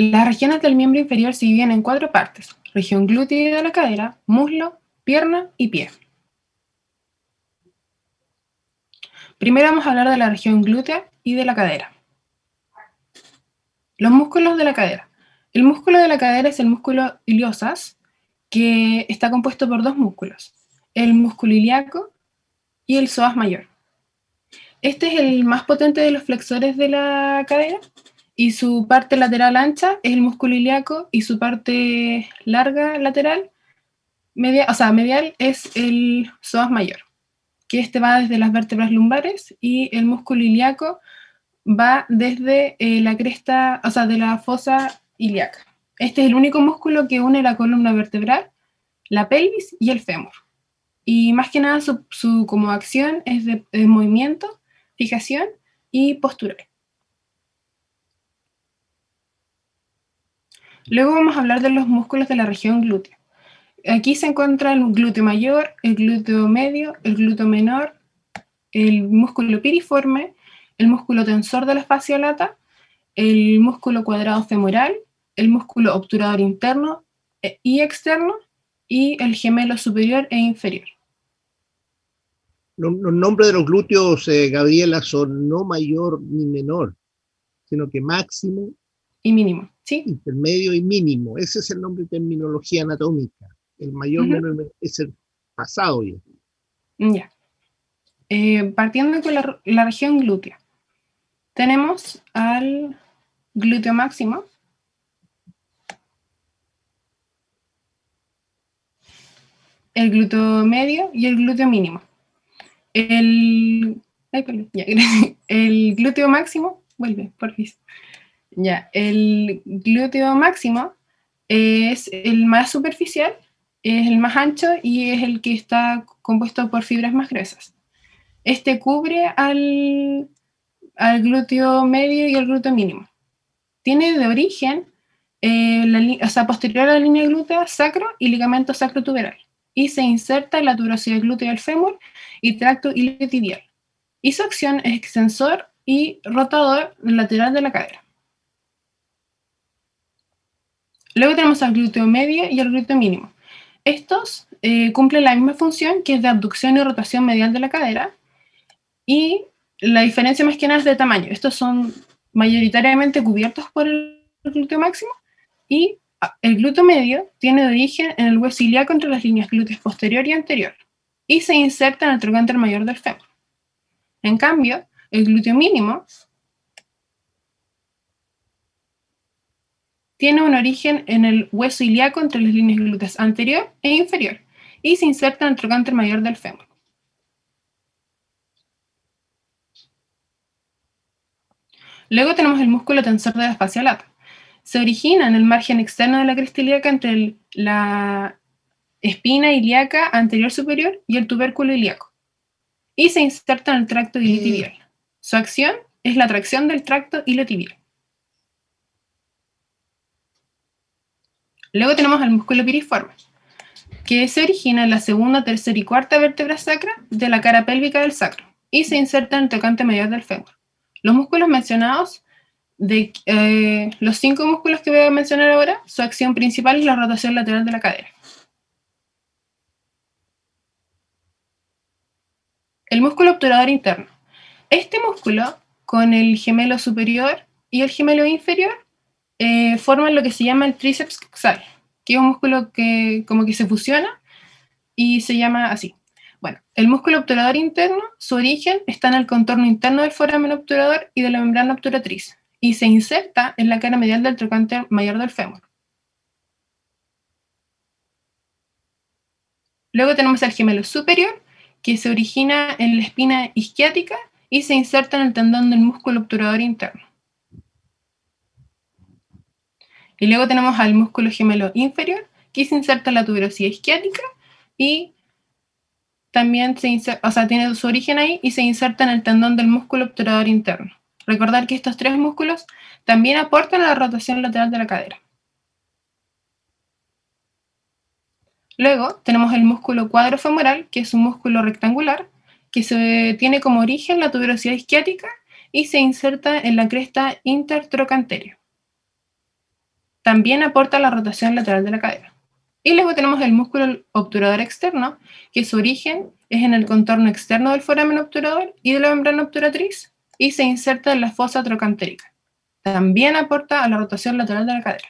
Las regiones del miembro inferior se dividen en 4 partes: región glútea de la cadera, muslo, pierna y pie. Primero vamos a hablar de la región glútea y de la cadera. Los músculos de la cadera. El músculo de la cadera es el músculo iliosas, que está compuesto por 2 músculos, el músculo ilíaco y el psoas mayor. Este es el más potente de los flexores de la cadera, y su parte lateral ancha es el músculo ilíaco, y su parte larga lateral, medial, es el psoas mayor, que este va desde las vértebras lumbares, y el músculo ilíaco va desde la cresta, o sea, de la fosa ilíaca. Este es el único músculo que une la columna vertebral, la pelvis y el fémur. Y más que nada su como acción es de movimiento, fijación y postural. Luego vamos a hablar de los músculos de la región glútea. Aquí se encuentra el glúteo mayor, el glúteo medio, el glúteo menor, el músculo piriforme, el músculo tensor de la fascia lata, el músculo cuadrado femoral, el músculo obturador interno y externo, y el gemelo superior e inferior. Los nombres de los glúteos, Gabriela, son no mayor ni menor, sino que máximo y mínimo, ¿sí? Intermedio y mínimo. Ese es el nombre de terminología anatómica. El mayor menor es el pasado ya. Ya. Partiendo con la región glútea, tenemos al glúteo máximo, el glúteo medio y el glúteo mínimo. El glúteo máximo, vuelve, por fin. Ya, el glúteo máximo es el más superficial, es el más ancho y es el que está compuesto por fibras más gruesas. Este cubre al glúteo medio y al glúteo mínimo. Tiene de origen, posterior a la línea glútea, sacro y ligamento sacrotuberal, y se inserta en la tuberosidad glútea del fémur y tracto iliotibial. Y su acción es extensor y rotador lateral de la cadera. Luego tenemos al glúteo medio y al glúteo mínimo. Estos cumplen la misma función, que es de abducción y rotación medial de la cadera, y la diferencia más que nada es de tamaño. Estos son mayoritariamente cubiertos por el glúteo máximo, y el glúteo medio tiene de origen en el hueso ilíaco entre las líneas glúteas posterior y anterior, y se inserta en el trocánter mayor del fémur. En cambio, el glúteo mínimo tiene un origen en el hueso ilíaco entre las líneas glúteas anterior e inferior, y se inserta en el trocánter mayor del fémur. Luego tenemos el músculo tensor de la fascia lata. Se origina en el margen externo de la cresta ilíaca entre la espina ilíaca anterior superior y el tubérculo ilíaco, y se inserta en el tracto iliotibial. Su acción es la tracción del tracto iliotibial. Luego tenemos al músculo piriforme, que se origina en la segunda, tercera y cuarta vértebra sacra de la cara pélvica del sacro, y se inserta en el trocánter mayor del fémur. Los músculos mencionados, los 5 músculos que voy a mencionar ahora, su acción principal es la rotación lateral de la cadera. El músculo obturador interno. Este músculo, con el gemelo superior y el gemelo inferior, forman lo que se llama el tríceps coxal, que es un músculo que como que se fusiona y se llama así. Bueno, el músculo obturador interno, su origen está en el contorno interno del foramen obturador y de la membrana obturatriz, y se inserta en la cara medial del trocánter mayor del fémur. Luego tenemos el gemelo superior, que se origina en la espina isquiática y se inserta en el tendón del músculo obturador interno. Y luego tenemos al músculo gemelo inferior, que se inserta en la tuberosidad isquiática y también tiene su origen ahí y se inserta en el tendón del músculo obturador interno. Recordar que estos 3 músculos también aportan a la rotación lateral de la cadera. Luego tenemos el músculo cuadrofemoral, que es un músculo rectangular, que tiene como origen la tuberosidad isquiática y se inserta en la cresta intertrocanteria. también aporta la rotación lateral de la cadera. Y luego tenemos el músculo obturador externo, que su origen es en el contorno externo del foramen obturador y de la membrana obturatriz, y se inserta en la fosa trocantérica. También aporta a la rotación lateral de la cadera.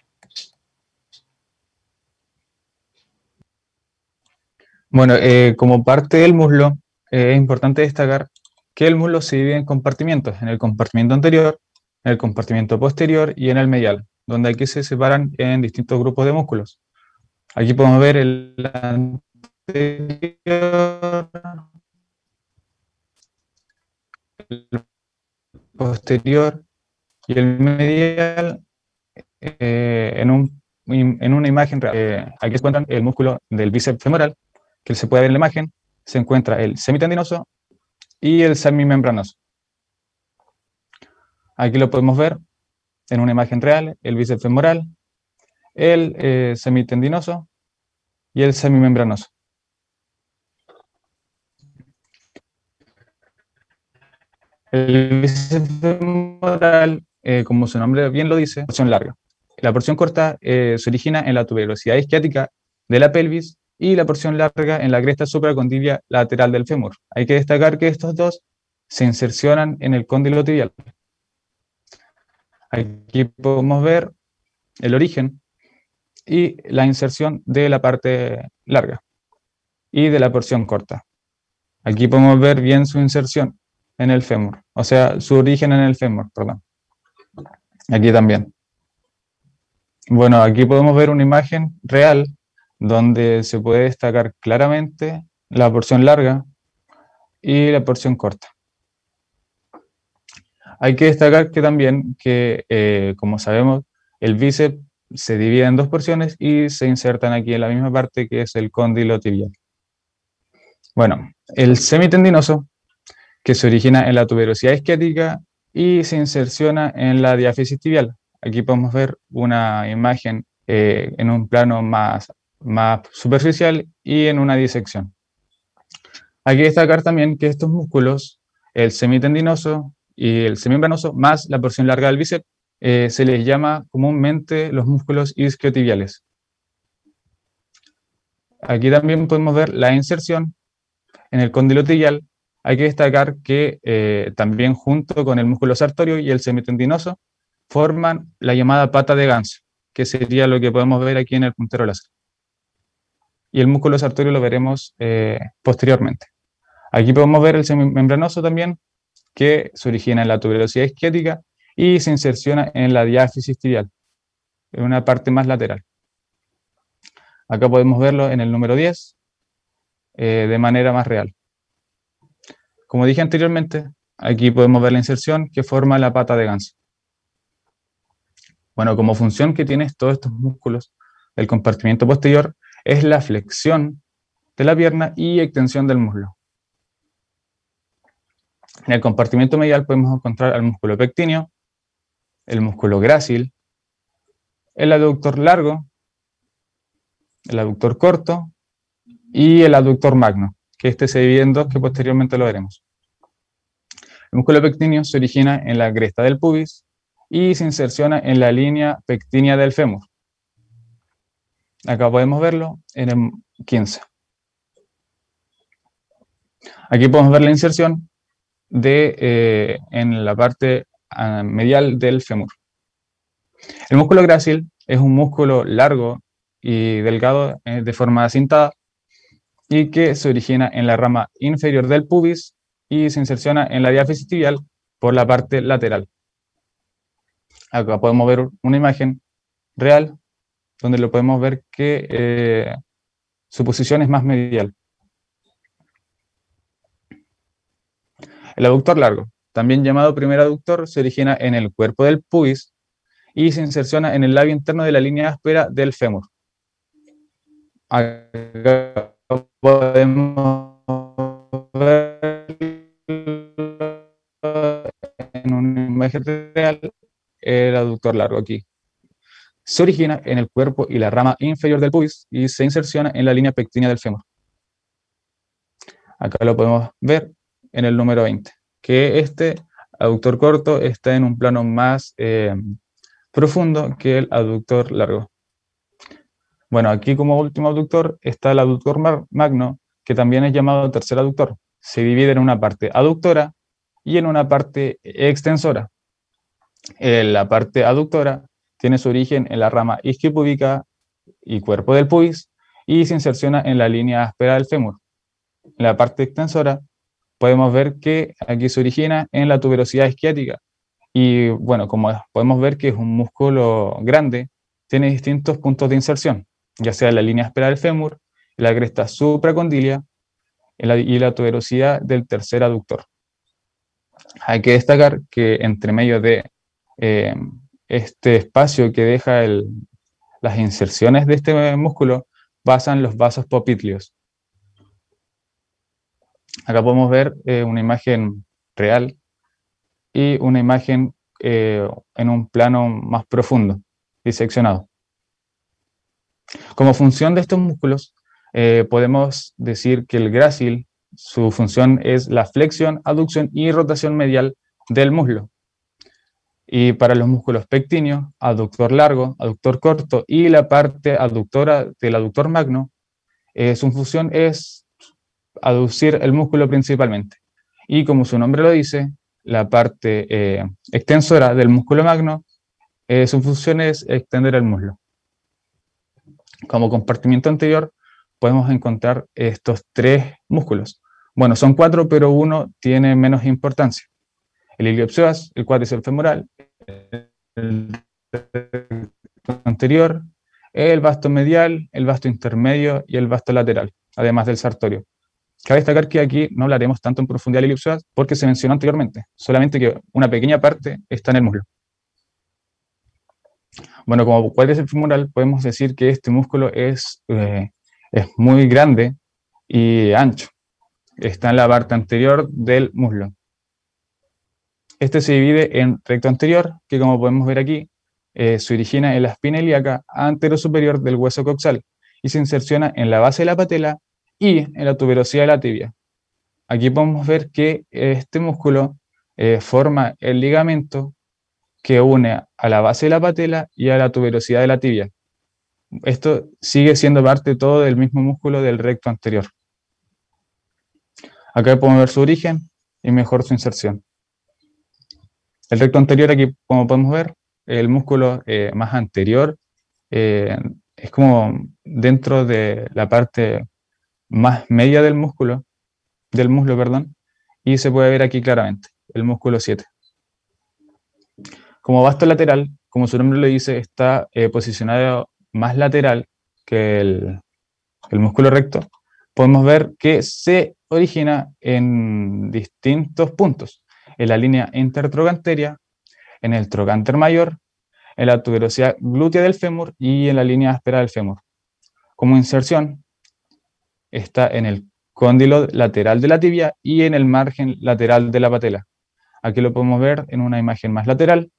Bueno, como parte del muslo, es importante destacar que el muslo se divide en compartimientos, en el compartimiento anterior, en el compartimiento posterior y en el medial, donde aquí se separan en distintos grupos de músculos. Aquí podemos ver el anterior, el posterior y el medial en una imagen real. Aquí se encuentran el músculo del bíceps femoral, que se puede ver en la imagen. Se encuentra el semitendinoso y el semimembranoso. Aquí lo podemos ver en una imagen real, el bíceps femoral, el semitendinoso y el semimembranoso. El bíceps femoral, como su nombre bien lo dice, porción larga. La porción corta se origina en la tuberosidad isquiática de la pelvis y la porción larga en la cresta supracondiliar lateral del fémur. Hay que destacar que estos dos se insercionan en el cóndilo tibial. Aquí podemos ver el origen y la inserción de la parte larga y de la porción corta. Aquí podemos ver bien su inserción en el fémur, o sea, su origen en el fémur, perdón. Aquí también. Bueno, aquí podemos ver una imagen real donde se puede destacar claramente la porción larga y la porción corta. Hay que destacar que también, como sabemos, el bíceps se divide en dos porciones y se insertan aquí en la misma parte que es el cóndilo tibial. Bueno, el semitendinoso, que se origina en la tuberosidad isquiática y se inserciona en la diáfisis tibial. Aquí podemos ver una imagen en un plano más superficial y en una disección. Hay que destacar también que estos músculos, el semitendinoso y el semimembranoso, más la porción larga del bíceps, se les llama comúnmente los músculos isquiotibiales. Aquí también podemos ver la inserción en el cóndilo tibial. Hay que destacar que también junto con el músculo sartorio y el semitendinoso forman la llamada pata de ganso, que sería lo que podemos ver aquí en el puntero láser. Y el músculo sartorio lo veremos posteriormente. Aquí podemos ver el semimembranoso también, que se origina en la tuberosidad isquiática y se inserciona en la diáfisis tibial, en una parte más lateral. Acá podemos verlo en el número 10, de manera más real. Como dije anteriormente, aquí podemos ver la inserción que forma la pata de ganso. Bueno, como función que tienen todos estos músculos, el compartimiento posterior es la flexión de la pierna y extensión del muslo. En el compartimiento medial podemos encontrar el músculo pectíneo, el músculo grácil, el aductor largo, el aductor corto y el aductor magno, que este se divide en dos, que posteriormente lo veremos. El músculo pectíneo se origina en la cresta del pubis y se inserciona en la línea pectínea del fémur. Acá podemos verlo en el 15. Aquí podemos ver la inserción en la parte medial del fémur. El músculo grácil es un músculo largo y delgado de forma acintada y que se origina en la rama inferior del pubis y se inserciona en la diáfisis tibial por la parte lateral. Acá podemos ver una imagen real donde lo podemos ver que su posición es más medial. El aductor largo, también llamado primer aductor, se origina en el cuerpo del pubis y se inserciona en el labio interno de la línea áspera del fémur. Acá podemos ver en una imagen real el aductor largo aquí. Se origina en el cuerpo y la rama inferior del pubis y se inserciona en la línea pectínea del fémur. Acá lo podemos ver en el número 20, que este aductor corto está en un plano más profundo que el aductor largo. Bueno, aquí como último aductor está el aductor magno, que también es llamado tercer aductor. Se divide en una parte aductora y en una parte extensora. La parte aductora tiene su origen en la rama isquiopúbica y cuerpo del pubis y se inserciona en la línea áspera del fémur. En la parte extensora podemos ver que aquí se origina en la tuberosidad isquiática. Y bueno, como podemos ver que es un músculo grande, tiene distintos puntos de inserción, ya sea en la línea áspera del fémur, en la cresta supracondilia y la tuberosidad del tercer aductor. Hay que destacar que entre medio de este espacio que deja las inserciones de este músculo pasan los vasos popitlios. Acá podemos ver una imagen real y una imagen en un plano más profundo, diseccionado. Como función de estos músculos, podemos decir que el grácil, su función es la flexión, aducción y rotación medial del muslo. Y para los músculos pectíneos, aductor largo, aductor corto y la parte aductora del aductor magno, su función es aducir el músculo principalmente. Y como su nombre lo dice, la parte extensora del músculo magno, su función es extender el muslo. Como compartimiento anterior, podemos encontrar estos tres músculos. Bueno, son cuatro, pero uno tiene menos importancia. El iliopsoas, el cuádriceps femoral, el anterior, el vasto medial, el vasto intermedio y el vasto lateral, además del sartorio. Cabe destacar que aquí no hablaremos tanto en profundidad del iliopsoas porque se mencionó anteriormente, solamente que una pequeña parte está en el muslo. Bueno, como cuádriceps femoral podemos decir que este músculo es muy grande y ancho. Está en la parte anterior del muslo. Este se divide en recto anterior, que como podemos ver aquí, se origina en la espina ilíaca anterosuperior del hueso coxal y se inserciona en la base de la patela y en la tuberosidad de la tibia. Aquí podemos ver que este músculo forma el ligamento que une a la base de la patela y a la tuberosidad de la tibia. Esto sigue siendo parte todo del mismo músculo del recto anterior. Acá podemos ver su origen y mejor su inserción. El recto anterior, aquí como podemos ver, el músculo más anterior es como dentro de la parte más media del muslo, perdón, y se puede ver aquí claramente, el músculo 7. Como vasto lateral, como su nombre lo dice, está posicionado más lateral que el músculo recto. Podemos ver que se origina en distintos puntos, en la línea intertrocanteria, en el trocánter mayor, en la tuberosidad glútea del fémur y en la línea áspera del fémur. Como inserción, está en el cóndilo lateral de la tibia y en el margen lateral de la patela. Aquí lo podemos ver en una imagen más lateral.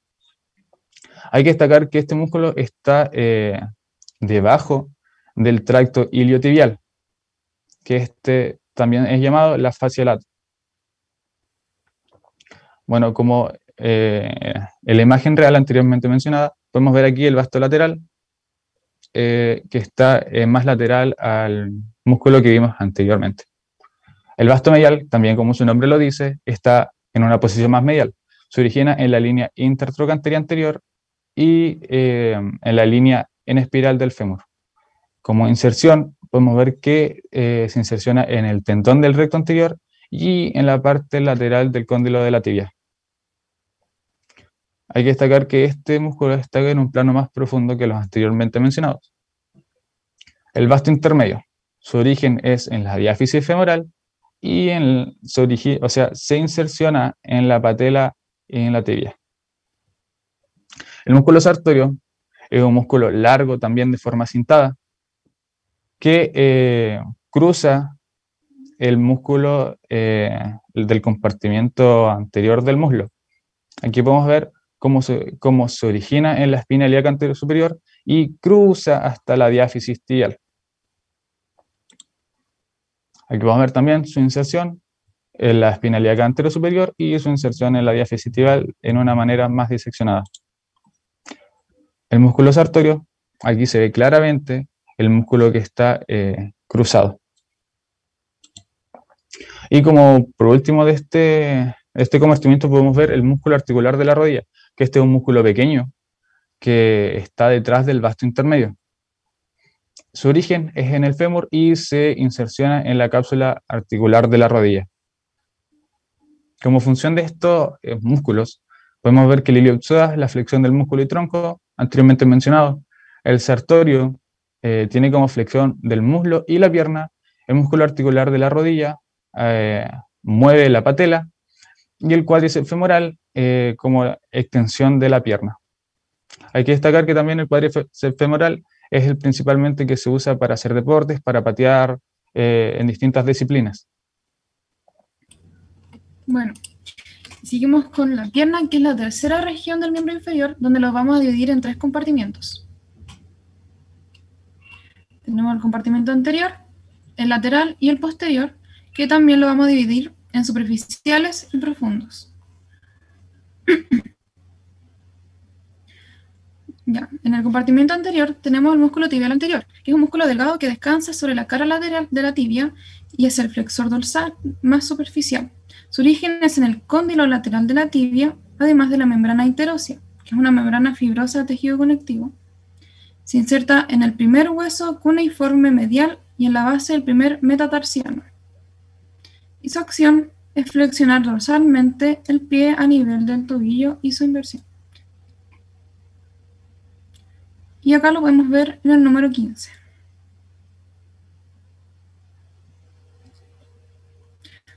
Hay que destacar que este músculo está debajo del tracto iliotibial, que este también es llamado la fascia lata. Bueno, como en la imagen real anteriormente mencionada, podemos ver aquí el vasto lateral, que está más lateral al músculo que vimos anteriormente. El vasto medial, también como su nombre lo dice, está en una posición más medial. Se origina en la línea intertrocanteria anterior y en la línea en espiral del fémur. Como inserción, podemos ver que se inserciona en el tendón del recto anterior y en la parte lateral del cóndilo de la tibia. Hay que destacar que este músculo está en un plano más profundo que los anteriormente mencionados. El vasto intermedio, su origen es en la diáfisis femoral y se inserciona en la patela y en la tibia. El músculo sartorio es un músculo largo también de forma cintada que cruza el músculo del compartimiento anterior del muslo. Aquí podemos ver cómo se origina en la espina ilíaca anterior superior y cruza hasta la diáfisis tibial. Aquí vamos a ver también su inserción en la espina ilíaca anterior superior y su inserción en la diáfisis tibial en una manera más diseccionada. El músculo sartorio, aquí se ve claramente el músculo que está cruzado. Y como por último de este compartimiento podemos ver el músculo articular de la rodilla, que este es un músculo pequeño que está detrás del vasto intermedio. Su origen es en el fémur y se inserciona en la cápsula articular de la rodilla. Como función de estos músculos, podemos ver que el iliopsoas, la flexión del músculo y tronco, anteriormente mencionado, el sartorio tiene como flexión del muslo y la pierna, el músculo articular de la rodilla mueve la patela y el cuádriceps femoral como extensión de la pierna. Hay que destacar que también el cuádriceps femoral es el principalmente que se usa para hacer deportes, para patear en distintas disciplinas. Bueno, seguimos con la pierna, que es la tercera región del miembro inferior, donde lo vamos a dividir en 3 compartimentos. Tenemos el compartimento anterior, el lateral y el posterior, que también lo vamos a dividir en superficiales y profundos. Ya, en el compartimento anterior tenemos el músculo tibial anterior, que es un músculo delgado que descansa sobre la cara lateral de la tibia y es el flexor dorsal más superficial. Su origen es en el cóndilo lateral de la tibia, además de la membrana interósea, que es una membrana fibrosa de tejido conectivo. Se inserta en el primer hueso cuneiforme medial y en la base del primer metatarsiano. Y su acción es flexionar dorsalmente el pie a nivel del tobillo y su inversión. Y acá lo podemos ver en el número 15.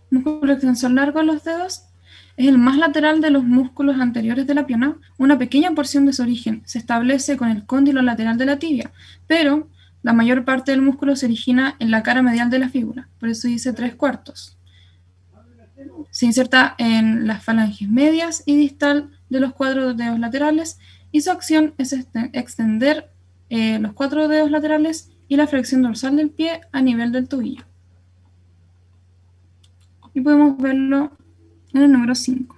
Músculo extensor largo de los dedos es el más lateral de los músculos anteriores de la pierna. Una pequeña porción de su origen se establece con el cóndilo lateral de la tibia, pero la mayor parte del músculo se origina en la cara medial de la fíbula, por eso dice 3/4. Se inserta en las falanges medias y distal de los 4 dedos laterales y su acción es extender los 4 dedos laterales y la flexión dorsal del pie a nivel del tobillo. Y podemos verlo en el número 5.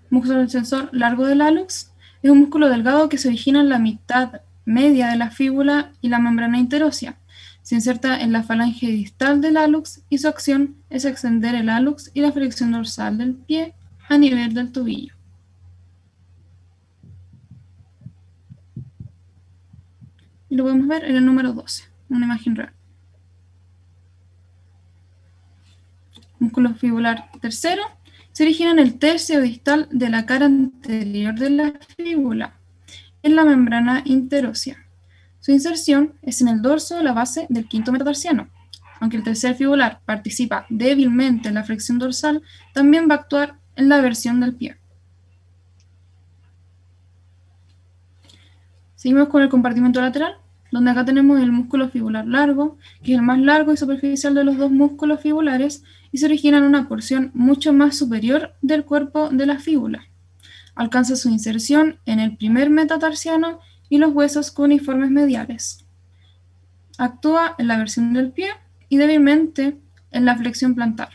Músculo extensor largo del hallux es un músculo delgado que se origina en la mitad media de la fíbula y la membrana interósea. Se inserta en la falange distal del hallux y su acción es extender el hallux y la flexión dorsal del pie a nivel del tobillo. Y lo podemos ver en el número 12, una imagen real. Músculo fibular tercero se origina en el tercio distal de la cara anterior de la fíbula, en la membrana interósea. Su inserción es en el dorso de la base del quinto metatarsiano. Aunque el tercer fibular participa débilmente en la flexión dorsal, también va a actuar en la versión del pie. Seguimos con el compartimento lateral, donde acá tenemos el músculo fibular largo, que es el más largo y superficial de los dos músculos fibulares, y se origina en una porción mucho más superior del cuerpo de la fíbula. Alcanza su inserción en el primer metatarsiano y los huesos cuneiformes mediales. Actúa en la versión del pie y débilmente en la flexión plantar.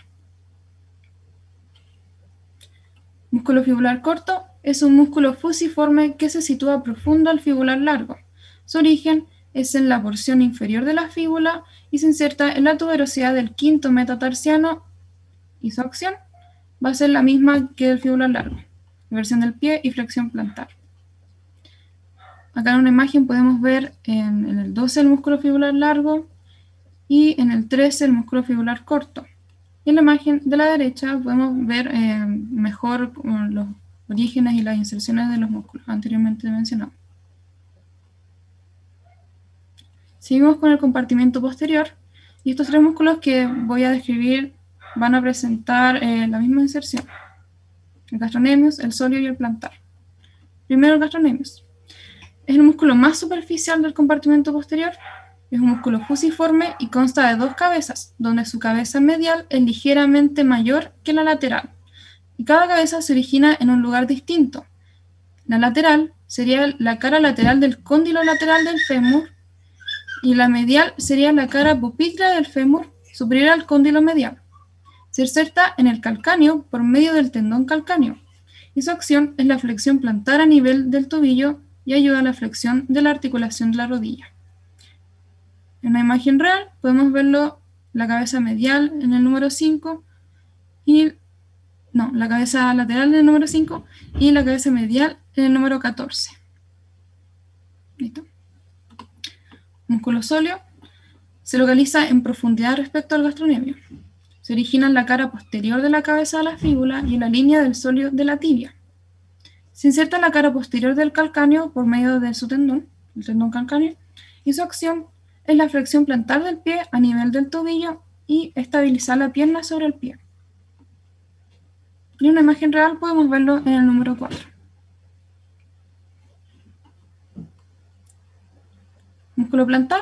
Músculo fibular corto es un músculo fusiforme que se sitúa profundo al fibular largo. Su origen es en la porción inferior de la fíbula y se inserta en la tuberosidad del quinto metatarsiano y su acción va a ser la misma que el fibular largo, versión del pie y flexión plantar. Acá en una imagen podemos ver en el 12 el músculo fibular largo y en el 13 el músculo fibular corto. Y en la imagen de la derecha podemos ver mejor los orígenes y las inserciones de los músculos anteriormente mencionados. Seguimos con el compartimento posterior y estos 3 músculos que voy a describir van a presentar la misma inserción: el gastrocnemius, el sóleo y el plantar. Primero el gastrocnemius. Es el músculo más superficial del compartimento posterior. Es un músculo fusiforme y consta de 2 cabezas, donde su cabeza medial es ligeramente mayor que la lateral. Y cada cabeza se origina en un lugar distinto. La lateral sería la cara lateral del cóndilo lateral del fémur y la medial sería la cara pupitria del fémur superior al cóndilo medial. Se inserta en el calcáneo por medio del tendón calcáneo y su acción es la flexión plantar a nivel del tobillo y ayuda a la flexión de la articulación de la rodilla. En una imagen real podemos verlo la cabeza medial en el número 5 la cabeza lateral en el número 5 y la cabeza medial en el número 14. ¿Listo? Músculo sóleo se localiza en profundidad respecto al gastrocnemio. Se origina en la cara posterior de la cabeza de la fíbula y en la línea del sóleo de la tibia. Se inserta en la cara posterior del calcáneo por medio de su tendón, el tendón calcáneo, y su acción es la flexión plantar del pie a nivel del tobillo y estabilizar la pierna sobre el pie. Y en una imagen real podemos verlo en el número 4. Músculo plantar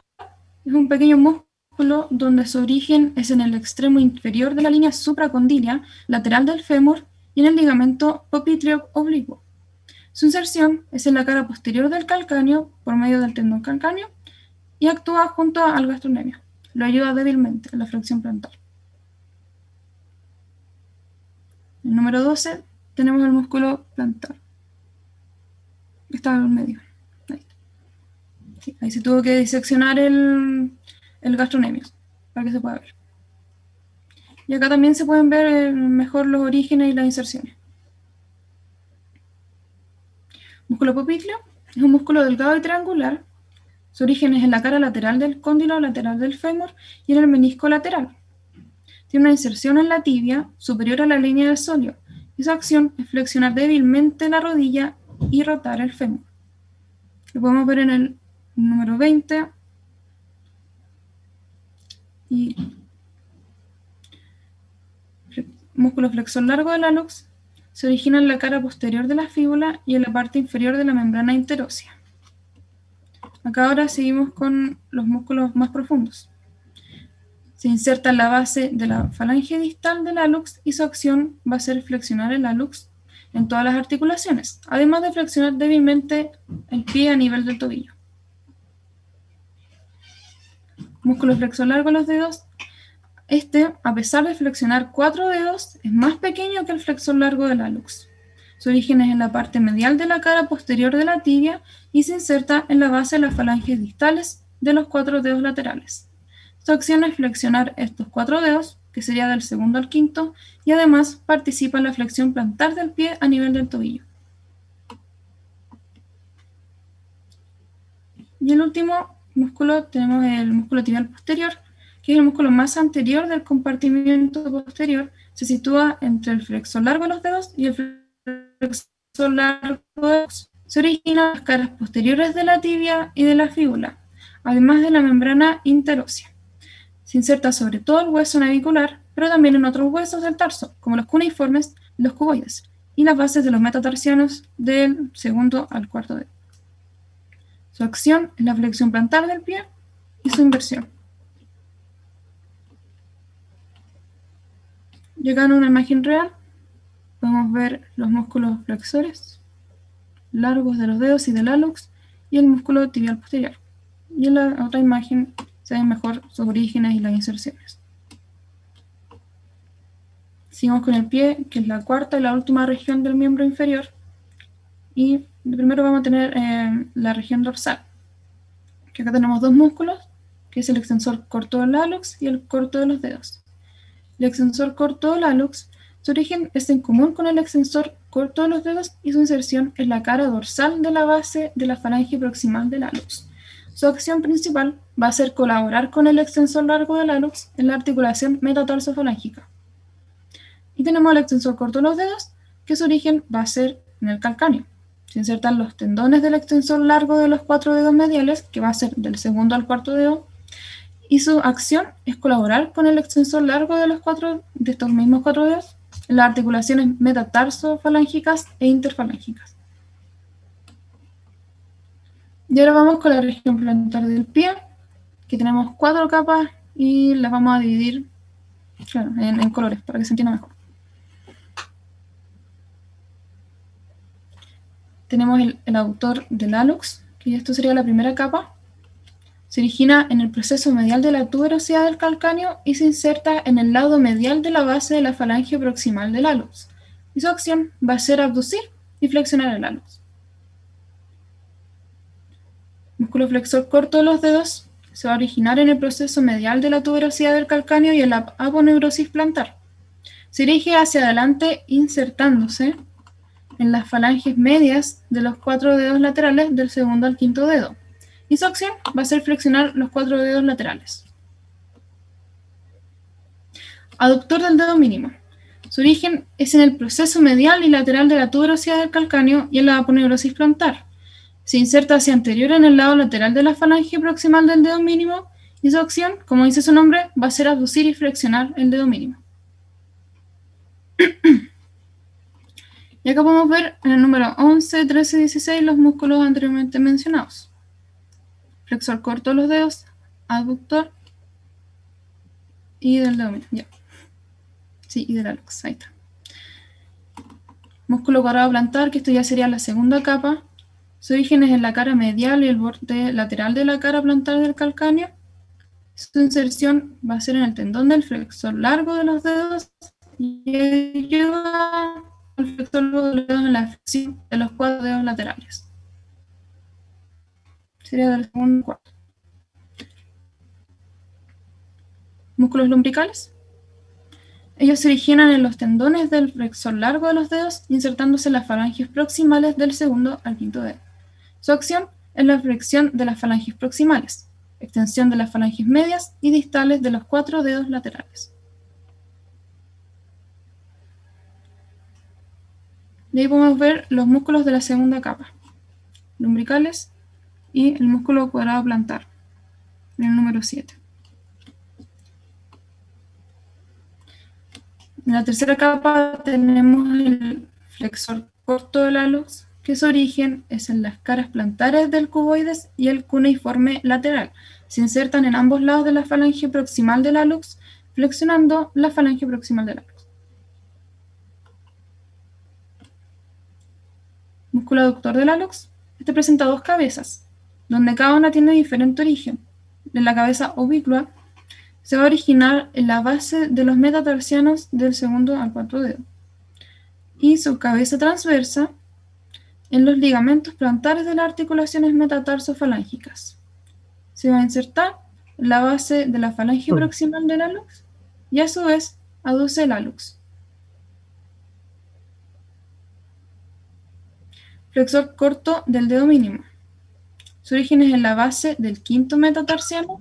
es un pequeño músculo donde su origen es en el extremo inferior de la línea supracondilia lateral del fémur y en el ligamento popliteo oblicuo. Su inserción es en la cara posterior del calcáneo por medio del tendón calcáneo y actúa junto al gastrocnemio. Lo ayuda débilmente en la flexión plantar. En el número 12 tenemos el músculo plantar. Está en el medio. Ahí. Sí, ahí se tuvo que diseccionar el gastrocnemio para que se pueda ver. Y acá también se pueden ver mejor los orígenes y las inserciones. Músculo popliteo es un músculo delgado y triangular. Su origen es en la cara lateral del cóndilo lateral del fémur y en el menisco lateral. Tiene una inserción en la tibia superior a la línea del sóleo y su acción es flexionar débilmente la rodilla y rotar el fémur. Lo podemos ver en el número 20 y músculo flexor largo del hallux se origina en la cara posterior de la fíbula y en la parte inferior de la membrana interósea. Acá ahora seguimos con los músculos más profundos. Se inserta en la base de la falange distal del hallux y su acción va a ser flexionar el hallux en todas las articulaciones, además de flexionar débilmente el pie a nivel del tobillo. Músculo flexor largo de los dedos. A pesar de flexionar 4 dedos, es más pequeño que el flexor largo del hallux. Su origen es en la parte medial de la cara posterior de la tibia y se inserta en la base de las falanges distales de los 4 dedos laterales. Su acción es flexionar estos 4 dedos, que sería del segundo al quinto, y además participa en la flexión plantar del pie a nivel del tobillo. Y el último músculo tenemos el músculo tibial posterior, que es el músculo más anterior del compartimiento posterior. Se sitúa entre el flexor largo de los dedos y el flexor largo de los dedos. Se origina en las caras posteriores de la tibia y de la fíbula, además de la membrana interósea. Se inserta sobre todo el hueso navicular, pero también en otros huesos del tarso, como los cuneiformes y los cuboides, y las bases de los metatarsianos del segundo al cuarto dedo. Su acción es la flexión plantar del pie y su inversión. Y acá en una imagen real podemos ver los músculos flexores largos de los dedos y del hallux y el músculo tibial posterior. Y en la otra imagen se ven mejor sus orígenes y las inserciones. Seguimos con el pie, que es la cuarta y la última región del miembro inferior. Y primero vamos a tener la región dorsal, que acá tenemos 2 músculos, que es el extensor corto del hallux y el corto de los dedos. El extensor corto del hallux, su origen es en común con el extensor corto de los dedos y su inserción es la cara dorsal de la base de la falange proximal del hallux. Su acción principal va a ser colaborar con el extensor largo del hallux en la articulación metatarsofalángica. Y tenemos el extensor corto de los dedos, que su origen va a ser en el calcáneo. Se insertan los tendones del extensor largo de los 4 dedos mediales, que va a ser del segundo al cuarto dedo, y su acción es colaborar con el extensor largo de estos mismos 4 dedos en las articulaciones metatarsofalángicas e interfalángicas. Y ahora vamos con la región plantar del pie, que tenemos 4 capas y las vamos a dividir en colores para que se entienda mejor. Tenemos el autor del hallux, que esto sería la primera capa. Se origina en el proceso medial de la tuberosidad del calcáneo y se inserta en el lado medial de la base de la falange proximal del hallux, y su acción va a ser abducir y flexionar el hallux. El músculo flexor corto de los dedos se va a originar en el proceso medial de la tuberosidad del calcáneo y en la aponeurosis plantar. Se dirige hacia adelante insertándose en las falanges medias de los 4 dedos laterales del segundo al quinto dedo. Y su acción va a ser flexionar los 4 dedos laterales. Aductor del dedo mínimo. Su origen es en el proceso medial y lateral de la tuberosidad del calcáneo y en la aponeurosis plantar. Se inserta hacia anterior en el lado lateral de la falange proximal del dedo mínimo y su acción, como dice su nombre, va a ser abducir y flexionar el dedo mínimo. Y acá podemos ver en el número 11, 13 y 16 los músculos anteriormente mencionados. Flexor corto de los dedos, aductor y del dedo mínimo. Ya. Sí, y del hallux, ahí está. Músculo cuadrado plantar, que esto ya sería la segunda capa. Su origen es en la cara medial y el borde lateral de la cara plantar del calcáneo. Su inserción va a ser en el tendón del flexor largo de los dedos y ayuda al flexor largo de los dedos en la flexión de los 4 dedos laterales. Sería del segundo al cuarto. Músculos lumbricales. Ellos se originan en los tendones del flexor largo de los dedos, insertándose en las falanges proximales del segundo al quinto dedo. Su acción es la flexión de las falanges proximales, extensión de las falanges medias y distales de los 4 dedos laterales. Y ahí podemos ver los músculos de la segunda capa, lumbricales y el músculo cuadrado plantar, en el número 7. En la tercera capa tenemos el flexor corto del hallux, que su origen es en las caras plantares del cuboides y el cuneiforme lateral. Se insertan en ambos lados de la falange proximal del hallux, flexionando la falange proximal del hallux. Músculo aductor del hallux. Este presenta 2 cabezas, donde cada una tiene diferente origen. En la cabeza ubicua se va a originar en la base de los metatarsianos del segundo al cuarto dedo. Y su cabeza transversa en los ligamentos plantares de las articulaciones metatarsofalancicas. Se va a insertar en la base de la falange proximal del hallux y a su vez aduce el hallux. Flexor corto del dedo mínimo. Su origen es en la base del quinto metatarsiano,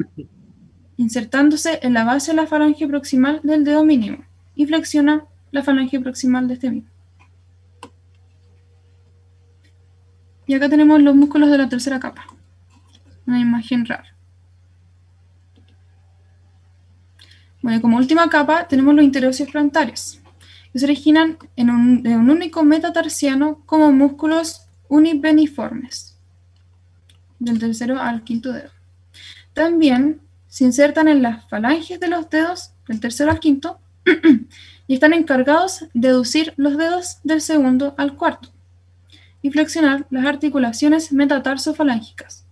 insertándose en la base de la falange proximal del dedo mínimo y flexiona la falange proximal de este mismo. Y acá tenemos los músculos de la tercera capa. Una imagen rara. Bueno, como última capa tenemos los interóseos plantares, que se originan de un único metatarsiano como músculos unipeniformes, del tercero al quinto dedo. También se insertan en las falanges de los dedos del tercero al quinto y están encargados de aducir los dedos del segundo al cuarto y flexionar las articulaciones metatarsofalancicas.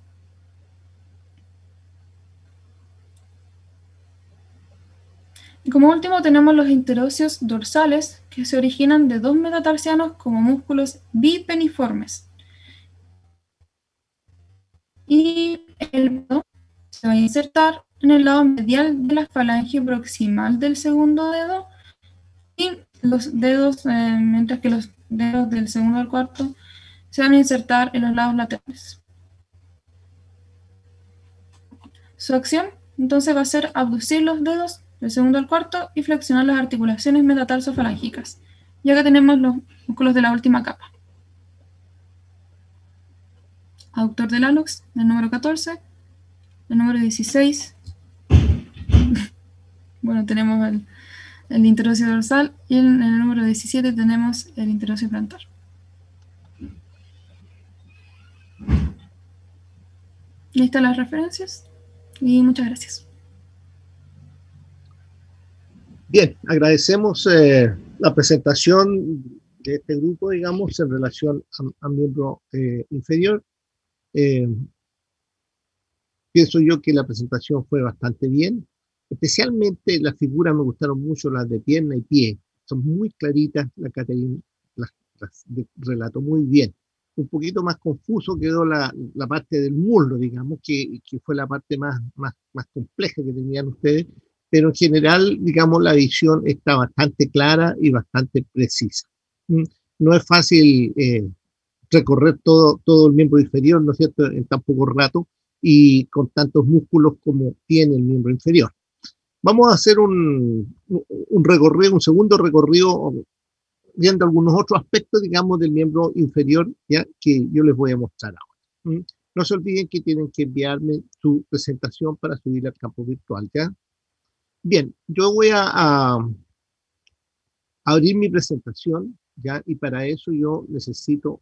Y como último tenemos los interóseos dorsales, que se originan de 2 metatarsianos como músculos bipeniformes. Y el dedo se va a insertar en el lado medial de la falange proximal del segundo dedo y los dedos, mientras que los dedos del segundo al cuarto se van a insertar en los lados laterales. Su acción entonces va a ser abducir los dedos del segundo al cuarto y flexionar las articulaciones metatarsofalancicas. Y acá tenemos los músculos de la última capa. Aductor del hallux, el número 14, el número 16. Bueno, tenemos el interóseo dorsal y en el número 17 tenemos el interóseo plantar. Y ahí están las referencias y muchas gracias. Bien, agradecemos la presentación de este grupo, digamos, en relación al miembro inferior. Pienso yo que la presentación fue bastante bien, especialmente las figuras me gustaron mucho, las de pierna y pie, son muy claritas, la Caterina relató muy bien. Un poquito más confuso quedó la parte del muslo, digamos, que fue la parte más compleja que tenían ustedes, pero en general, digamos, la visión está bastante clara y bastante precisa. No es fácil recorrer todo el miembro inferior, ¿no es cierto?, en tan poco rato y con tantos músculos como tiene el miembro inferior. Vamos a hacer un recorrido, un segundo recorrido, viendo algunos otros aspectos, digamos, del miembro inferior, ¿ya?, que yo les voy a mostrar ahora. No se olviden que tienen que enviarme su presentación para subir al campo virtual, ¿ya? Bien, yo voy a abrir mi presentación, ¿ya? Y para eso yo necesito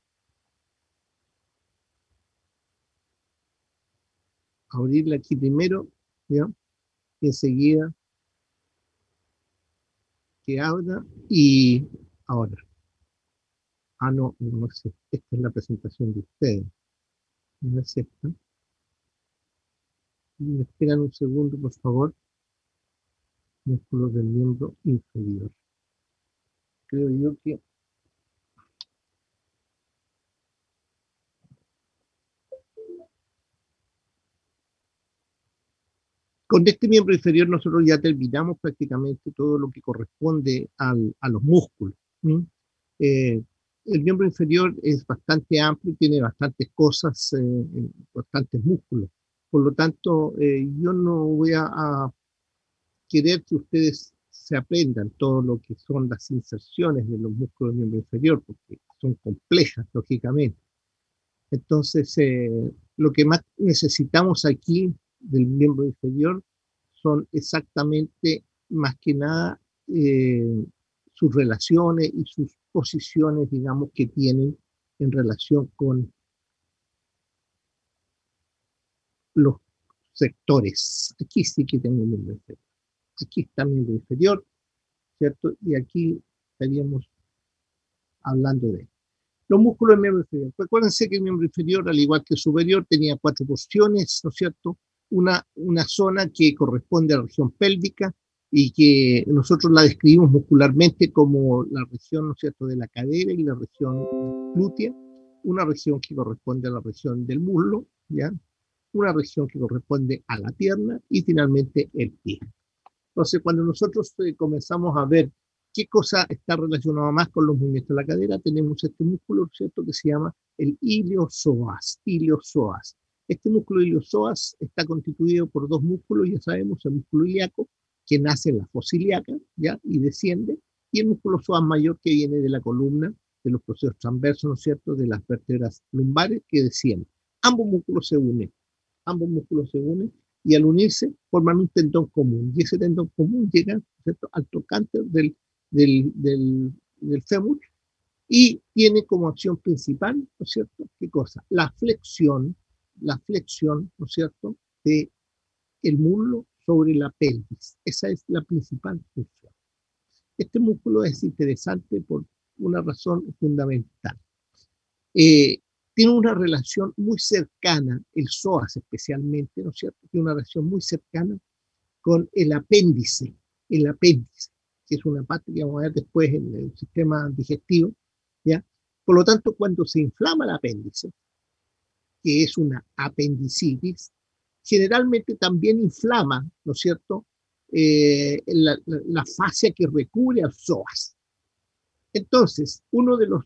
abrirla aquí primero, ¿ya? Y enseguida que abra y ahora. No es esta. Esta es la presentación de ustedes. No es esta. Me esperan un segundo, por favor. Músculos del miembro inferior. Creo yo que con este miembro inferior nosotros ya terminamos prácticamente todo lo que corresponde a los músculos. El miembro inferior es bastante amplio, tiene bastantes cosas, bastantes músculos. Por lo tanto, yo no voy a querer que ustedes se aprendan todo lo que son las inserciones de los músculos del miembro inferior, porque son complejas, lógicamente. Entonces, lo que más necesitamos aquí del miembro inferior son exactamente, más que nada, sus relaciones y sus posiciones, digamos, que tienen en relación con los sectores. Aquí sí que tengo el miembro inferior. Aquí está el miembro inferior, ¿cierto? Y aquí estaríamos hablando de él. Los músculos del miembro inferior. Recuérdense que el miembro inferior, al igual que el superior, tenía 4 porciones, ¿no es cierto? Una zona que corresponde a la región pélvica y que nosotros la describimos muscularmente como la región, ¿no es cierto?, de la cadera y la región glútea. Una región que corresponde a la región del muslo, ¿ya? Una región que corresponde a la pierna y finalmente el pie. Entonces, cuando nosotros comenzamos a ver qué cosa está relacionada más con los movimientos de la cadera, tenemos este músculo, ¿cierto?, que se llama el iliosoas. Iliosoas. Este músculo iliosoas está constituido por 2 músculos, ya sabemos, el músculo ilíaco, que nace en la fosa ilíaca, ¿ya?, y desciende, y el músculo psoas mayor, que viene de la columna, de los procesos transversos, ¿no es cierto?, de las vértebras lumbares, que descienden. Ambos músculos se unen, y al unirse forman un tendón común, y ese tendón común llega, ¿cierto?, al trocánter del fémur y tiene como acción principal, ¿no es cierto?, ¿qué cosa? La flexión, ¿no es cierto?, de el muslo sobre la pelvis. Esa es la principal función. Este músculo es interesante por una razón fundamental. Tiene una relación muy cercana, el psoas especialmente, ¿no es cierto?, tiene una relación muy cercana con el apéndice, que es una parte que vamos a ver después en el sistema digestivo, ¿ya? Por lo tanto, cuando se inflama el apéndice, que es una apendicitis, generalmente también inflama, ¿no es cierto?, la fascia que recubre al psoas. Entonces, uno de los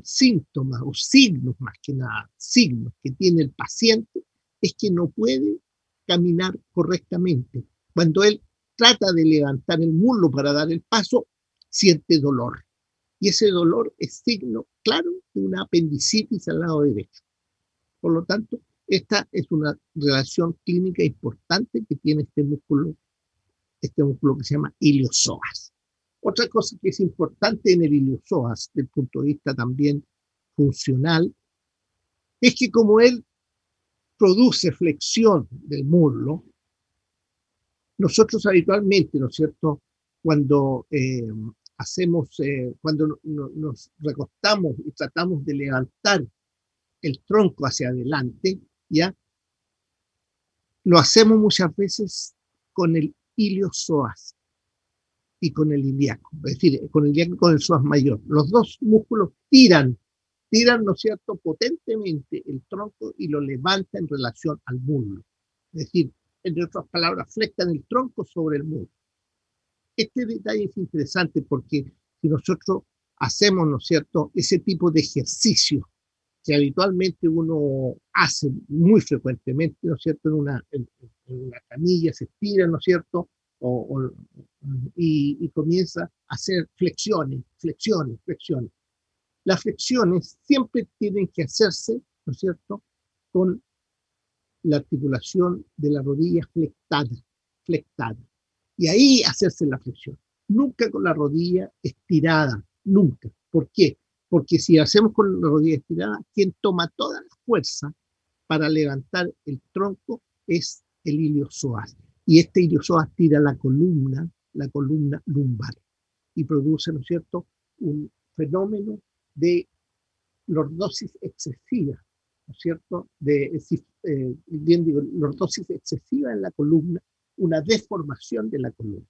síntomas o signos, más que nada, signos que tiene el paciente es que no puede caminar correctamente. Cuando él trata de levantar el muslo para dar el paso, siente dolor. Y ese dolor es signo claro de una apendicitis al lado derecho. Por lo tanto, esta es una relación clínica importante que tiene este músculo que se llama iliosoas. Otra cosa que es importante en el iliosoas, desde el punto de vista también funcional, es que como él produce flexión del muslo, nosotros habitualmente, ¿no es cierto?, cuando cuando nos recostamos y tratamos de levantar el tronco hacia adelante, ¿ya?, lo hacemos muchas veces con el iliosoas. y con el ilíaco, es decir, con el ilíaco y con el psoas mayor. Los dos músculos tiran, ¿no es cierto?, potentemente el tronco y lo levanta en relación al muslo. Es decir, entre otras palabras, flectan el tronco sobre el muslo. Este detalle es interesante porque si nosotros hacemos, ¿no es cierto?, ese tipo de ejercicio que habitualmente uno hace muy frecuentemente, ¿no es cierto?, en una camilla, se estira, ¿no es cierto?, y comienza a hacer flexiones. Las flexiones siempre tienen que hacerse, ¿no es cierto?, con la articulación de la rodilla flectada. Y ahí hacerse la flexión. Nunca con la rodilla estirada, nunca. ¿Por qué? Porque si hacemos con la rodilla estirada, quien toma toda la fuerza para levantar el tronco es el iliozoas. Y este iliozoas tira la columna lumbar. Y produce, ¿no es cierto?, un fenómeno de lordosis excesiva, ¿no es cierto?, lordosis excesiva en la columna, una deformación de la columna.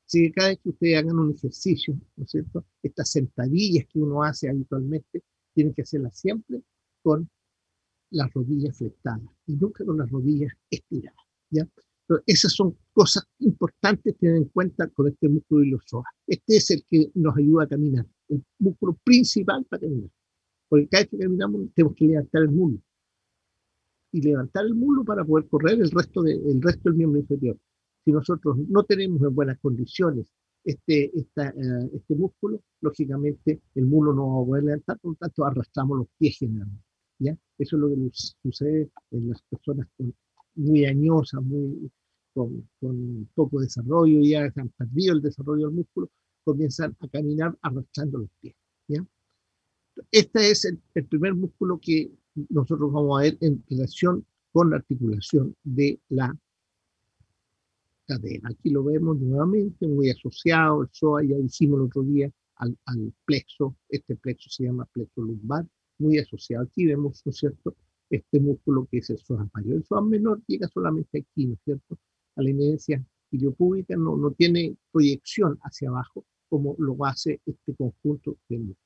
Así que cada vez que ustedes hagan un ejercicio, ¿no es cierto?, estas sentadillas que uno hace habitualmente, tienen que hacerlas siempre con las rodillas flectadas y nunca con las rodillas estiradas, ¿ya? Pero esas son cosas importantes tener en cuenta con este músculo iliozoas. Este es el que nos ayuda a caminar, el músculo principal para caminar. Porque cada vez que caminamos tenemos que levantar el muslo. Y levantar el muslo para poder correr el resto del miembro inferior. Si nosotros no tenemos en buenas condiciones este músculo, lógicamente el muslo no va a poder levantar, por lo tanto arrastramos los pies generalmente, ¿ya? Eso es lo que nos sucede en las personas muy añosas, con poco desarrollo, ya han perdido el desarrollo del músculo, comienzan a caminar arrastrando los pies, ¿ya? Este es el primer músculo que nosotros vamos a ver en relación con la articulación de la cadera. Aquí lo vemos nuevamente, muy asociado, el psoas, ya dijimos el otro día, al plexo. Este plexo se llama plexo lumbar, muy asociado. Aquí vemos, ¿no es cierto?, este músculo que es el psoas mayor. El psoas menor llega solamente aquí, ¿no es cierto?, a la evidencia iliopúbica, no tiene proyección hacia abajo como lo hace este conjunto de músculos.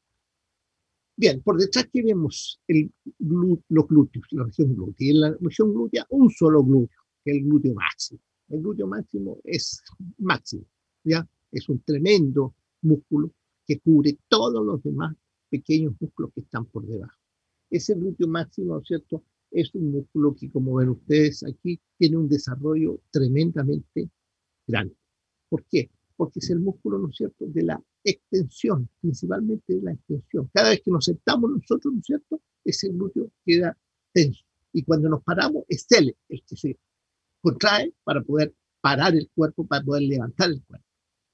Bien, por detrás que vemos los glúteos, la región glútea. Y en la región glútea, un solo glúteo, que es el glúteo máximo. El glúteo máximo es máximo, ¿ya? Es un tremendo músculo que cubre todos los demás pequeños músculos que están por debajo. Ese glúteo máximo, ¿no es cierto?, es un músculo que, como ven ustedes aquí, tiene un desarrollo tremendamente grande. ¿Por qué? Porque es el músculo, ¿no es cierto?, de la extensión, principalmente de la extensión. Cada vez que nos sentamos nosotros, ¿no es cierto?, ese glúteo queda tenso. Y cuando nos paramos, es él el que se contrae para poder parar el cuerpo, para poder levantar el cuerpo.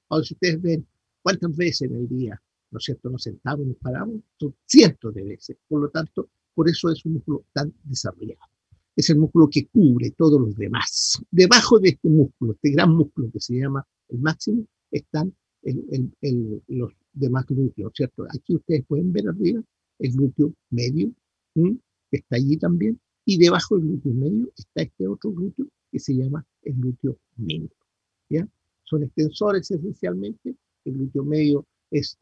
Ahora, si ustedes ven cuántas veces en el día, ¿no es cierto?, nos sentamos y nos paramos, son cientos de veces. Por lo tanto, por eso es un músculo tan desarrollado. Es el músculo que cubre todos los demás. Debajo de este músculo, este gran músculo que se llama el máximo, están los demás glúteos, ¿cierto? Aquí ustedes pueden ver arriba el glúteo medio, que está allí también, y debajo del glúteo medio está este otro glúteo que se llama el glúteo medio, ¿ya? Son extensores esencialmente. El glúteo medio es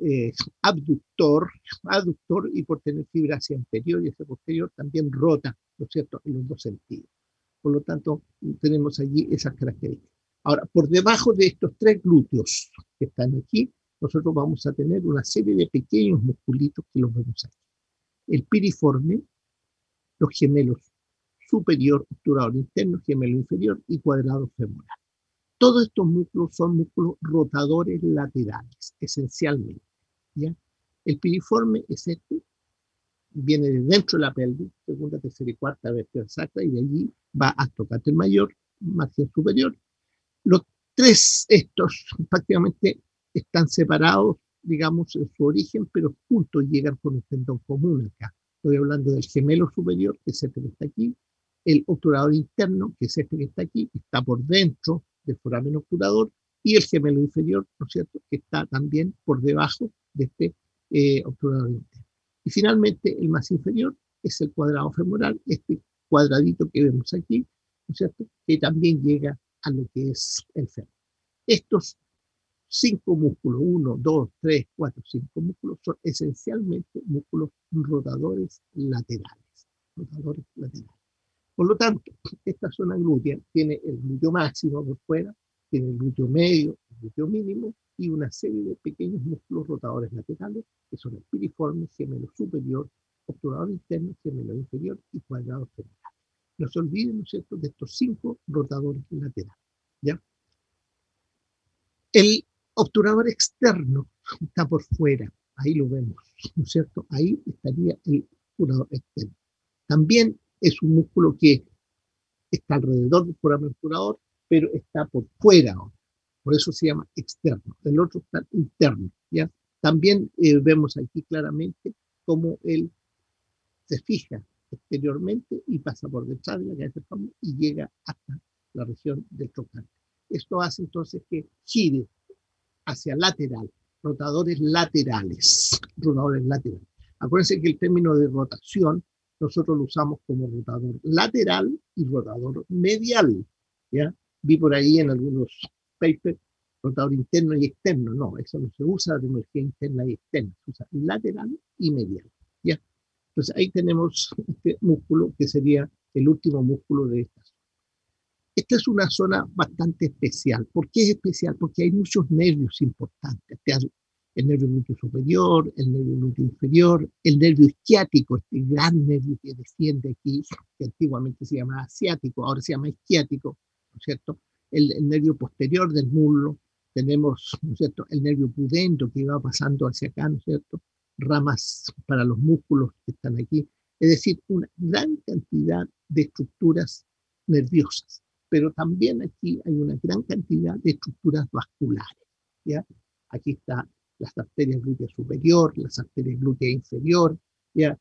abductor, y por tener fibra hacia anterior y hacia posterior también rota, ¿no es cierto?, en los dos sentidos. Por lo tanto, tenemos allí esas características. Ahora, por debajo de estos tres glúteos que están aquí, nosotros vamos a tener una serie de pequeños musculitos que los vemos aquí. El piriforme, los gemelos superior, obturador interno, gemelo inferior y cuadrado femoral. Todos estos músculos son músculos rotadores laterales, esencialmente, ¿ya? El piriforme es este, viene de dentro de la pelvis, segunda, tercera y cuarta vértebra sacra, y de allí va hasta el mayor, margen superior. Los tres estos prácticamente están separados, digamos, en su origen, pero juntos llegan con un tendón común acá. Estoy hablando del gemelo superior, que es este que está aquí, el obturador interno, que es este que está aquí, que está por dentro del foramen obturador, y el gemelo inferior, ¿no es cierto?, que está también por debajo de este obturador interno. Y finalmente, el más inferior es el cuadrado femoral, este cuadradito que vemos aquí, ¿no es cierto?, que también llega a lo que es el fémur. Estos 5 músculos, 1, 2, 3, 4, 5 músculos, son esencialmente músculos rotadores laterales. Rotadores laterales. Por lo tanto, esta zona glútea tiene el glúteo máximo por fuera, tiene el glúteo medio, el glúteo mínimo y una serie de pequeños músculos rotadores laterales que son el piriforme, gemelo superior, obturador interno, gemelo inferior y cuadrado femoral. No se olviden, ¿no es cierto?, de estos 5 rotadores laterales. ¿Ya? El obturador externo está por fuera, ahí lo vemos, ¿no es cierto? Ahí estaría el obturador externo. También es un músculo que está alrededor del foramen obturador, pero está por fuera ahora. Por eso se llama externo. El otro está interno, ¿ya? También vemos aquí claramente cómo él se fija exteriormente y pasa por detrás de la cabeza del fémur y llega hasta la región del trocánter. Esto hace entonces que gire hacia lateral, rotadores laterales, rotadores laterales. Acuérdense que el término de rotación nosotros lo usamos como rotador lateral y rotador medial, ¿ya? Vi por ahí en algunos papers rotador interno y externo. No, eso no se usa, la tecnología interna y externa, se usa lateral y medial, ¿ya? Entonces ahí tenemos este músculo que sería el último músculo de esta zona. Esta es una zona bastante especial. ¿Por qué es especial? Porque hay muchos nervios importantes. El nervio glúteo superior, el nervio glúteo inferior, el nervio isquiático, este gran nervio que desciende aquí, que antiguamente se llamaba asiático, ahora se llama isquiático, ¿no es cierto? El nervio posterior del muslo, tenemos, ¿no es cierto?, el nervio pudendo que va pasando hacia acá, ¿no es cierto?, ramas para los músculos que están aquí, es decir, una gran cantidad de estructuras nerviosas, pero también aquí hay una gran cantidad de estructuras vasculares, ¿ya? Aquí está las arterias glútea superior, las arterias glútea inferior, ¿ya?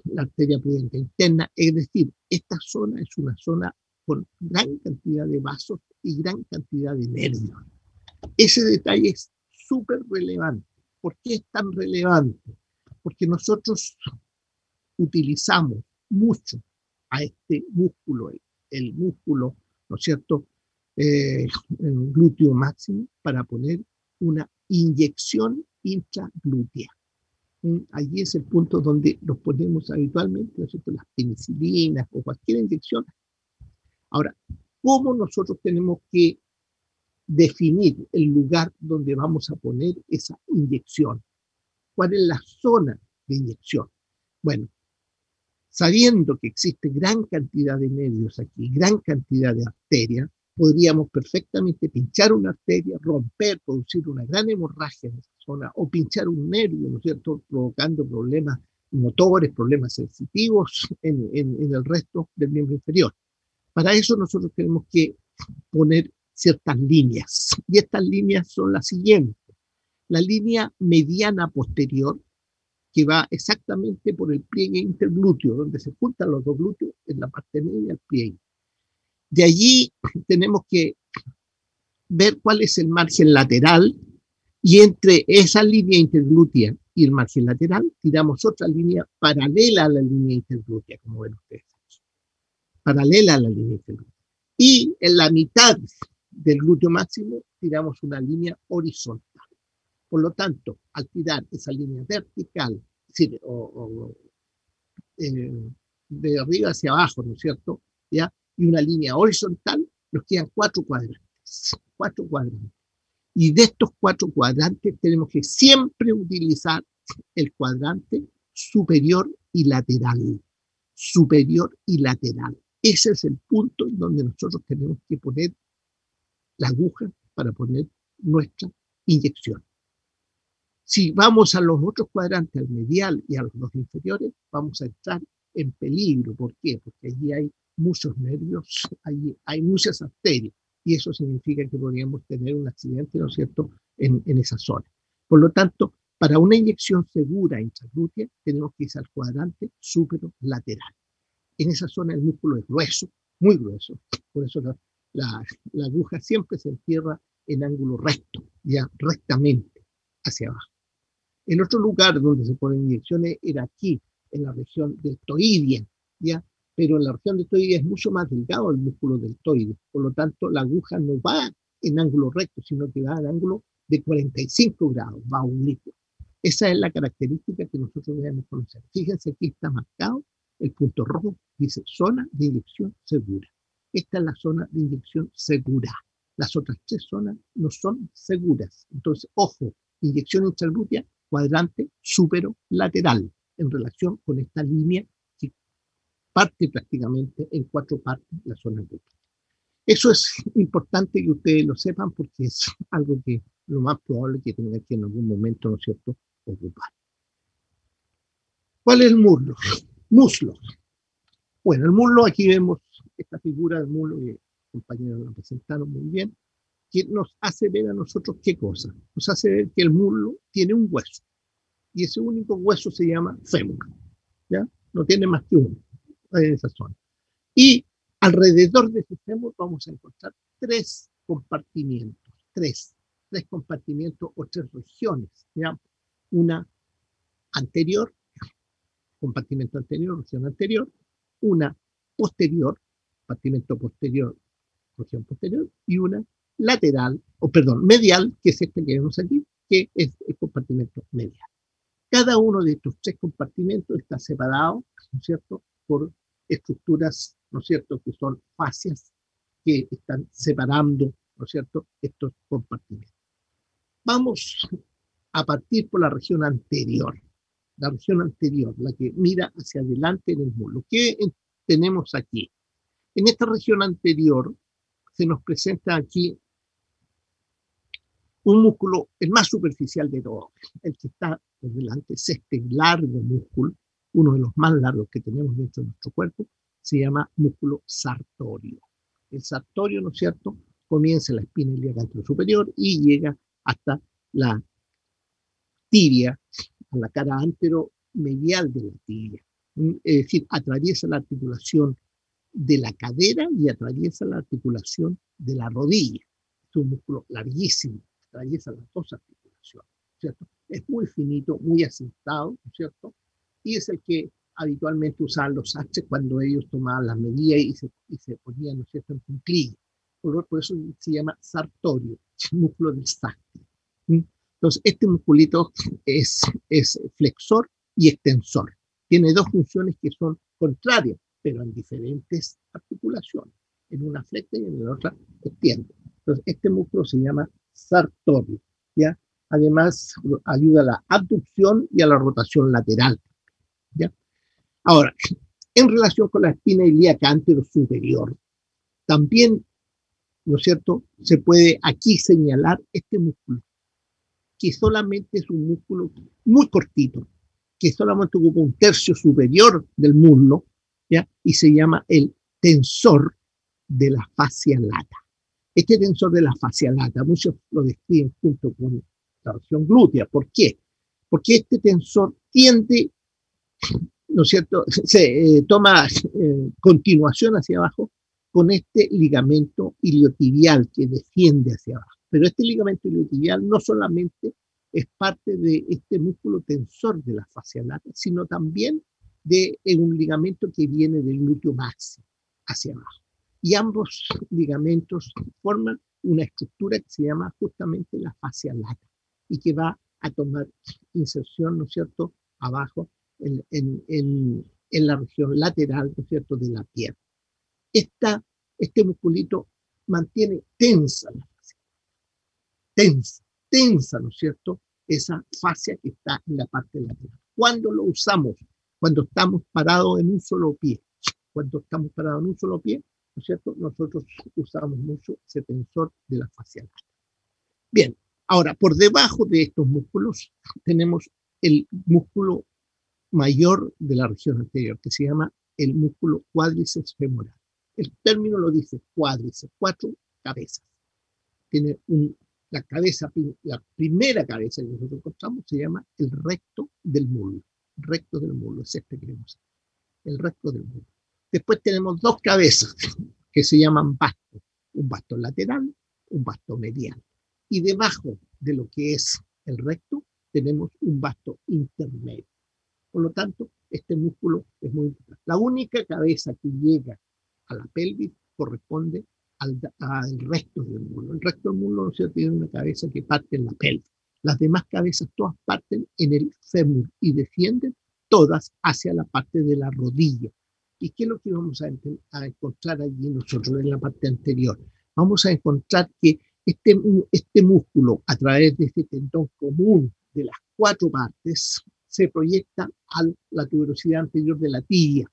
La arteria pudente interna, es decir, esta zona es una zona con gran cantidad de vasos y gran cantidad de nervios. Ese detalle es súper relevante. ¿Por qué es tan relevante? Porque nosotros utilizamos mucho a este músculo, el músculo, ¿no es cierto?, el glúteo máximo, para poner una inyección intraglútea. Allí es el punto donde nos ponemos habitualmente, ¿no es cierto?, las penicilinas o cualquier inyección. Ahora, ¿cómo nosotros tenemos que definir el lugar donde vamos a poner esa inyección? ¿Cuál es la zona de inyección? Bueno, sabiendo que existe gran cantidad de nervios aquí, gran cantidad de arterias, podríamos perfectamente pinchar una arteria, romper, producir una gran hemorragia en esa zona, o pinchar un nervio, ¿no es cierto?, provocando problemas motores, problemas sensitivos en el resto del miembro inferior. Para eso nosotros tenemos que poner ciertas líneas, y estas líneas son las siguientes. La línea mediana posterior, que va exactamente por el pliegue interglúteo, donde se juntan los dos glúteos en la parte media del pliegue. De allí tenemos que ver cuál es el margen lateral, y entre esa línea interglútea y el margen lateral tiramos otra línea paralela a la línea interglútea, como ven ustedes aquí. Paralela a la línea interglútea. Y en la mitad del glúteo máximo tiramos una línea horizontal. Por lo tanto, al tirar esa línea vertical, es decir, de arriba hacia abajo, ¿no es cierto?, ¿ya?, y una línea horizontal, nos quedan 4 cuadrantes. 4 cuadrantes. Y de estos 4 cuadrantes tenemos que siempre utilizar el cuadrante superior y lateral. Superior y lateral. Ese es el punto en donde nosotros tenemos que poner la aguja para poner nuestra inyección. Si vamos a los otros cuadrantes, al medial y a los dos inferiores, vamos a entrar en peligro. ¿Por qué? Porque allí hay muchos nervios, allí hay muchas arterias, y eso significa que podríamos tener un accidente, ¿no es cierto?, en esa zona. Por lo tanto, para una inyección segura intraglútea, tenemos que ir al cuadrante superolateral. En esa zona el músculo es grueso, muy grueso, por eso la aguja siempre se entierra en ángulo recto, ya rectamente hacia abajo. El otro lugar donde se ponen inyecciones era aquí, en la región deltoidea, ¿ya? Pero en la región deltoidea es mucho más delgado el músculo deltoide, por lo tanto la aguja no va en ángulo recto, sino que va en ángulo de 45 grados bajo un líquido. Esa es la característica que nosotros debemos conocer. Fíjense, aquí está marcado el punto rojo, dice zona de inyección segura. Esta es la zona de inyección segura. Las otras tres zonas no son seguras. Entonces, ojo, inyección intraglútea, cuadrante superolateral, en relación con esta línea que parte prácticamente en 4 partes la zona glútea. Eso es importante que ustedes lo sepan porque es algo que lo más probable que tengan que en algún momento, ¿no es cierto?, ocupar. ¿Cuál es el muslo? Muslo. Bueno, el muslo, aquí vemos esta figura del muslo que los compañeros la presentaron muy bien, que nos hace ver a nosotros qué cosa. Nos hace ver que el muslo tiene un hueso y ese único hueso se llama fémur, ¿ya? No tiene más que uno en esa zona. Y alrededor de ese fémur vamos a encontrar tres compartimientos, tres compartimientos o tres regiones, ¿ya? Una anterior, compartimento anterior, región anterior, una posterior, compartimento posterior, región posterior, y una lateral, o perdón, medial, que es este que vemos aquí, que es el compartimento medial. Cada uno de estos tres compartimentos está separado, ¿no es cierto?, por estructuras, ¿no es cierto?, que son fascias que están separando, ¿no es cierto?, estos compartimentos. Vamos a partir por la región anterior, la que mira hacia adelante en el muslo. ¿Qué tenemos aquí? En esta región anterior se nos presenta aquí un músculo, el más superficial de todos, el que está por delante, es este largo músculo, uno de los más largos que tenemos dentro de nuestro cuerpo, se llama músculo sartorio. El sartorio, ¿no es cierto?, comienza en la espina ilíaca anterosuperior y llega hasta la tibia, a la cara anteromedial de la tibia. Es decir, atraviesa la articulación de la cadera y atraviesa la articulación de la rodilla. Es un músculo larguísimo, atraviesa las dos articulaciones, ¿cierto? Es muy finito, muy asentado, ¿no es cierto? Y es el que habitualmente usaban los sastres cuando ellos tomaban las medidas y se ponían, ¿no es cierto?, en cuclillas. Por eso se llama sartorio, músculo del sastre. Entonces, este musculito es flexor y extensor. Tiene dos funciones que son contrarias, pero en diferentes articulaciones. En una flexa y en la otra extiende. Entonces, este músculo se llama sartorio, ¿ya? Además, ayuda a la abducción y a la rotación lateral, ¿ya? Ahora, en relación con la espina ilíaca anterosuperior, también, ¿no es cierto?, se puede aquí señalar este músculo, que solamente es un músculo muy cortito, que solamente ocupa un tercio superior del muslo, ¿ya? Y se llama el tensor de la fascia lata. Este tensor de la fascia lata, muchos lo describen junto con la región glútea. ¿Por qué? Porque este tensor tiende, ¿no es cierto?, se toma continuación hacia abajo con este ligamento iliotibial que desciende hacia abajo. Pero este ligamento iliotibial no solamente es parte de este músculo tensor de la fascia lata, sino también de un ligamento que viene del glúteo máximo hacia abajo. Y ambos ligamentos forman una estructura que se llama justamente la fascia lata y que va a tomar inserción, ¿no es cierto?, abajo en la región lateral, ¿no es cierto?, de la pierna. Este musculito mantiene tensa la fascia, tensa, ¿no es cierto?, esa fascia que está en la parte lateral. ¿Cuándo lo usamos? Cuando estamos parados en un solo pie. Cuando estamos parados en un solo pie, ¿no es cierto?, nosotros usamos mucho ese tensor de la fascia lata. Bien, ahora, por debajo de estos músculos tenemos el músculo mayor de la región anterior, que se llama el músculo cuádriceps femoral. El término lo dice cuádriceps, 4 cabezas. Tiene la cabeza, la primera cabeza que nosotros encontramos se llama el recto del muslo. Recto del muslo, es este que vemos. El recto del muslo. Después tenemos dos cabezas que se llaman bastos. Un basto lateral, un basto medial. Y debajo de lo que es el recto tenemos un basto intermedio. Por lo tanto, este músculo es muy importante. La única cabeza que llega a la pelvis corresponde al resto del muslo. El resto del muslo, ¿no es cierto?, tiene una cabeza que parte en la pelvis. Las demás cabezas todas parten en el fémur y descienden todas hacia la parte de la rodilla. ¿Y qué es lo que vamos a encontrar allí nosotros en la parte anterior? Vamos a encontrar que este músculo, a través de este tendón común de las 4 partes, se proyecta a la tuberosidad anterior de la tibia.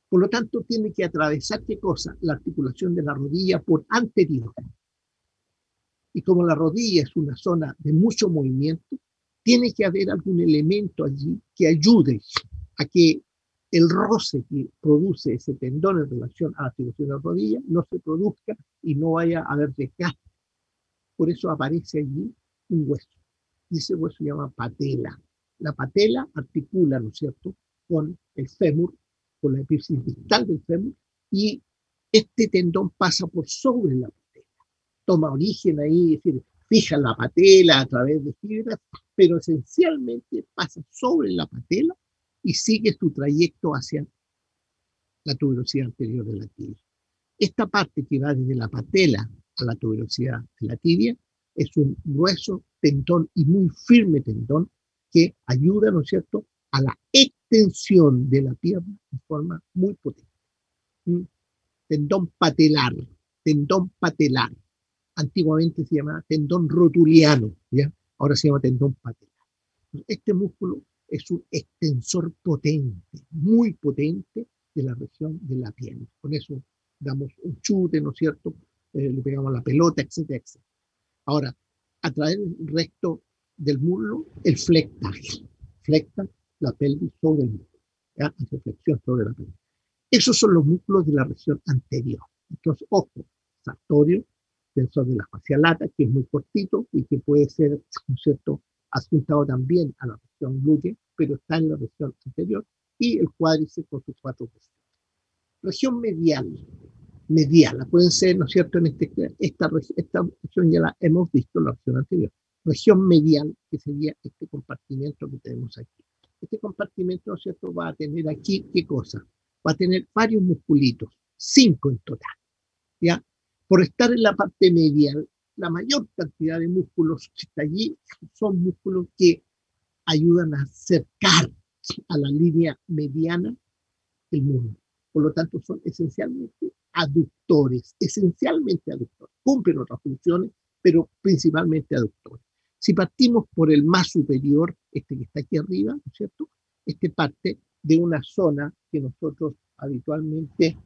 Por lo tanto, tiene que atravesar, ¿qué cosa? La articulación de la rodilla por anterior. Y como la rodilla es una zona de mucho movimiento, tiene que haber algún elemento allí que ayude a que el roce que produce ese tendón en relación a la articulación de la rodilla no se produzca y no vaya a haber desgaste. Por eso aparece allí un hueso. Y ese hueso se llama patela. La patela articula, ¿no es cierto?, con el fémur, con la epífisis distal del fémur, y este tendón pasa por sobre la patela. Toma origen ahí, es decir, fija la patela a través de fibras, pero esencialmente pasa sobre la patela y sigue su trayecto hacia la tuberosidad anterior de la tibia. Esta parte que va desde la patela a la tuberosidad de la tibia es un grueso tendón y muy firme tendón que ayuda, ¿no es cierto?, a la extensión de la pierna de forma muy potente. Tendón patelar, tendón patelar. Antiguamente se llamaba tendón rotuliano, ¿ya? Ahora se llama tendón patelar. Este músculo es un extensor potente, muy potente de la región de la pierna. Con eso damos un chute, ¿no es cierto? Le pegamos la pelota, etcétera, etcétera. Ahora, a través del resto del muslo, el flecta la pelvis sobre el muslo, ¿ya? Hace flexión sobre la pelvis. Esos son los músculos de la región anterior. Entonces, ojo, sartorio, tensor de la fascia lata, que es muy cortito y que puede ser, ¿no es cierto?, adjuntado también a la región glútea, pero está en la región anterior, y el cuádriceps con sus 4 posiciones. Región medial, acuérdense, ¿no es cierto?, en esta región ya la hemos visto en la región anterior. Región medial, que sería este compartimento que tenemos aquí. Este compartimento, ¿no es cierto?, va a tener aquí, ¿qué cosa? Va a tener varios musculitos, 5 en total, ¿ya? Por estar en la parte medial, la mayor cantidad de músculos que está allí son músculos que ayudan a acercar a la línea mediana el muslo. Por lo tanto, son esencialmente aductores, cumplen otras funciones, pero principalmente aductores. Si partimos por el más superior, este que está aquí arriba, ¿no es cierto?, este parte de una zona que nosotros habitualmente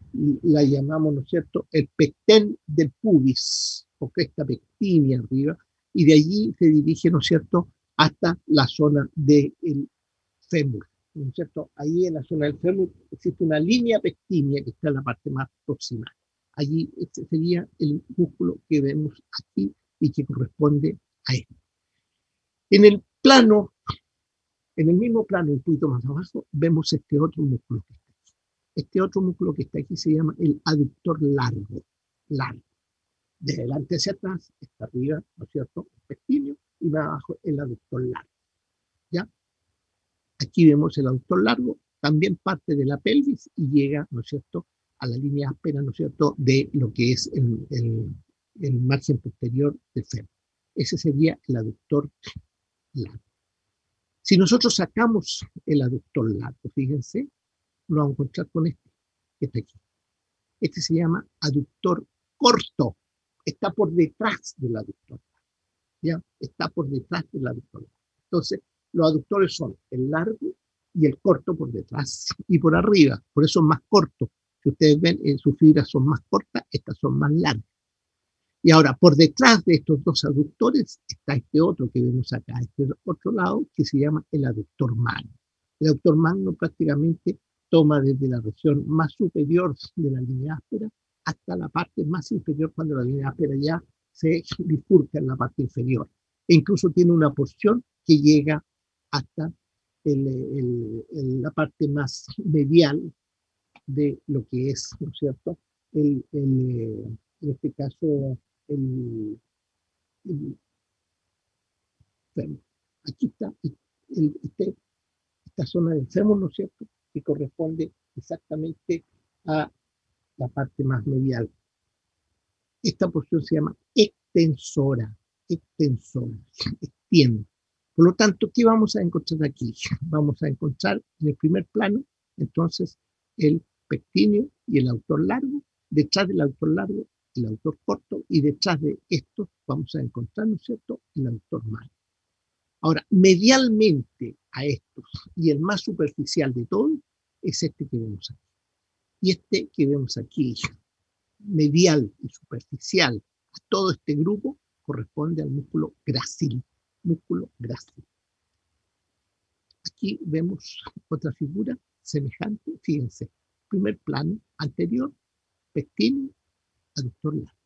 la llamamos, ¿no es cierto?, el pecten del pubis, o cresta pectinia arriba, y de allí se dirige, ¿no es cierto?, hasta la zona del fémur, ¿no es cierto? Ahí en la zona del fémur existe una línea pectinia que está en la parte más proximal. Allí este sería el músculo que vemos aquí y que corresponde a él. En el mismo plano, un poquito más abajo, vemos este otro músculo que está aquí. Este otro músculo que está aquí se llama el aductor largo. De adelante hacia atrás, está arriba, ¿no es cierto?, el pectíneo, y más abajo el aductor largo. ¿Ya? Aquí vemos el aductor largo, también parte de la pelvis y llega, ¿no es cierto?, a la línea áspera, ¿no es cierto?, de lo que es el margen posterior del fémur. Ese sería el aductor largo. Si nosotros sacamos el aductor largo, fíjense, lo vamos a encontrar con este, que está aquí. Este se llama aductor corto. Está por detrás del aductor. ¿Ya? Está por detrás del aductor. Entonces, los aductores son el largo y el corto por detrás y por arriba. Por eso es más corto. Si ustedes ven, sus fibras son más cortas, estas son más largas. Y ahora, por detrás de estos dos aductores está este otro que vemos acá, este otro lado, que se llama el aductor magno. El aductor magno prácticamente toma desde la región más superior de la línea áspera hasta la parte más inferior, cuando la línea áspera ya se bifurca en la parte inferior. E incluso tiene una porción que llega hasta la parte más medial de lo que es, ¿no es cierto?, en este caso, fémur. Aquí está esta zona del fémur, ¿no es cierto?, que corresponde exactamente a la parte más medial esta porción se llama extensora, extiende. Por lo tanto, ¿qué vamos a encontrar aquí? Vamos a encontrar en el primer plano, entonces, el pectíneo y el autor largo, detrás del autor largo, el autor corto, y detrás de esto vamos a encontrar, ¿no es cierto?, el autor malo. Ahora, medialmente a estos, y el más superficial de todos, es este que vemos aquí. Y este que vemos aquí, medial y superficial a todo este grupo, corresponde al músculo grácil. Músculo grácil. Aquí vemos otra figura semejante. Fíjense, primer plano anterior, pectíneo, aductor largo.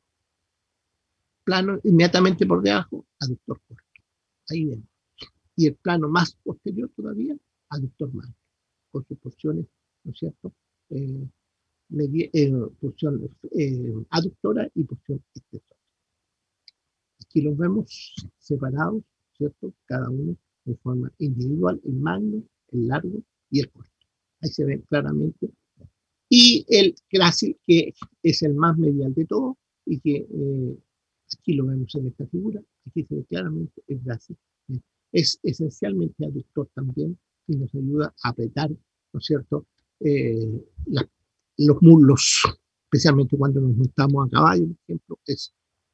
Plano inmediatamente por debajo, aductor corto. Ahí vemos. Y el plano más posterior todavía, aductor malo, con sus porciones, ¿no es cierto?, porción aductora y porción extensora. Aquí los vemos separados, ¿cierto?, cada uno de forma individual, el magno, el largo y el corto. Ahí se ven claramente. Y el grácil, que es el más medial de todo, y que aquí lo vemos en esta figura, aquí se ve claramente el grácil. Es esencialmente aductor también, y nos ayuda a apretar, ¿no es cierto?, los muslos, especialmente cuando nos montamos a caballo, por ejemplo,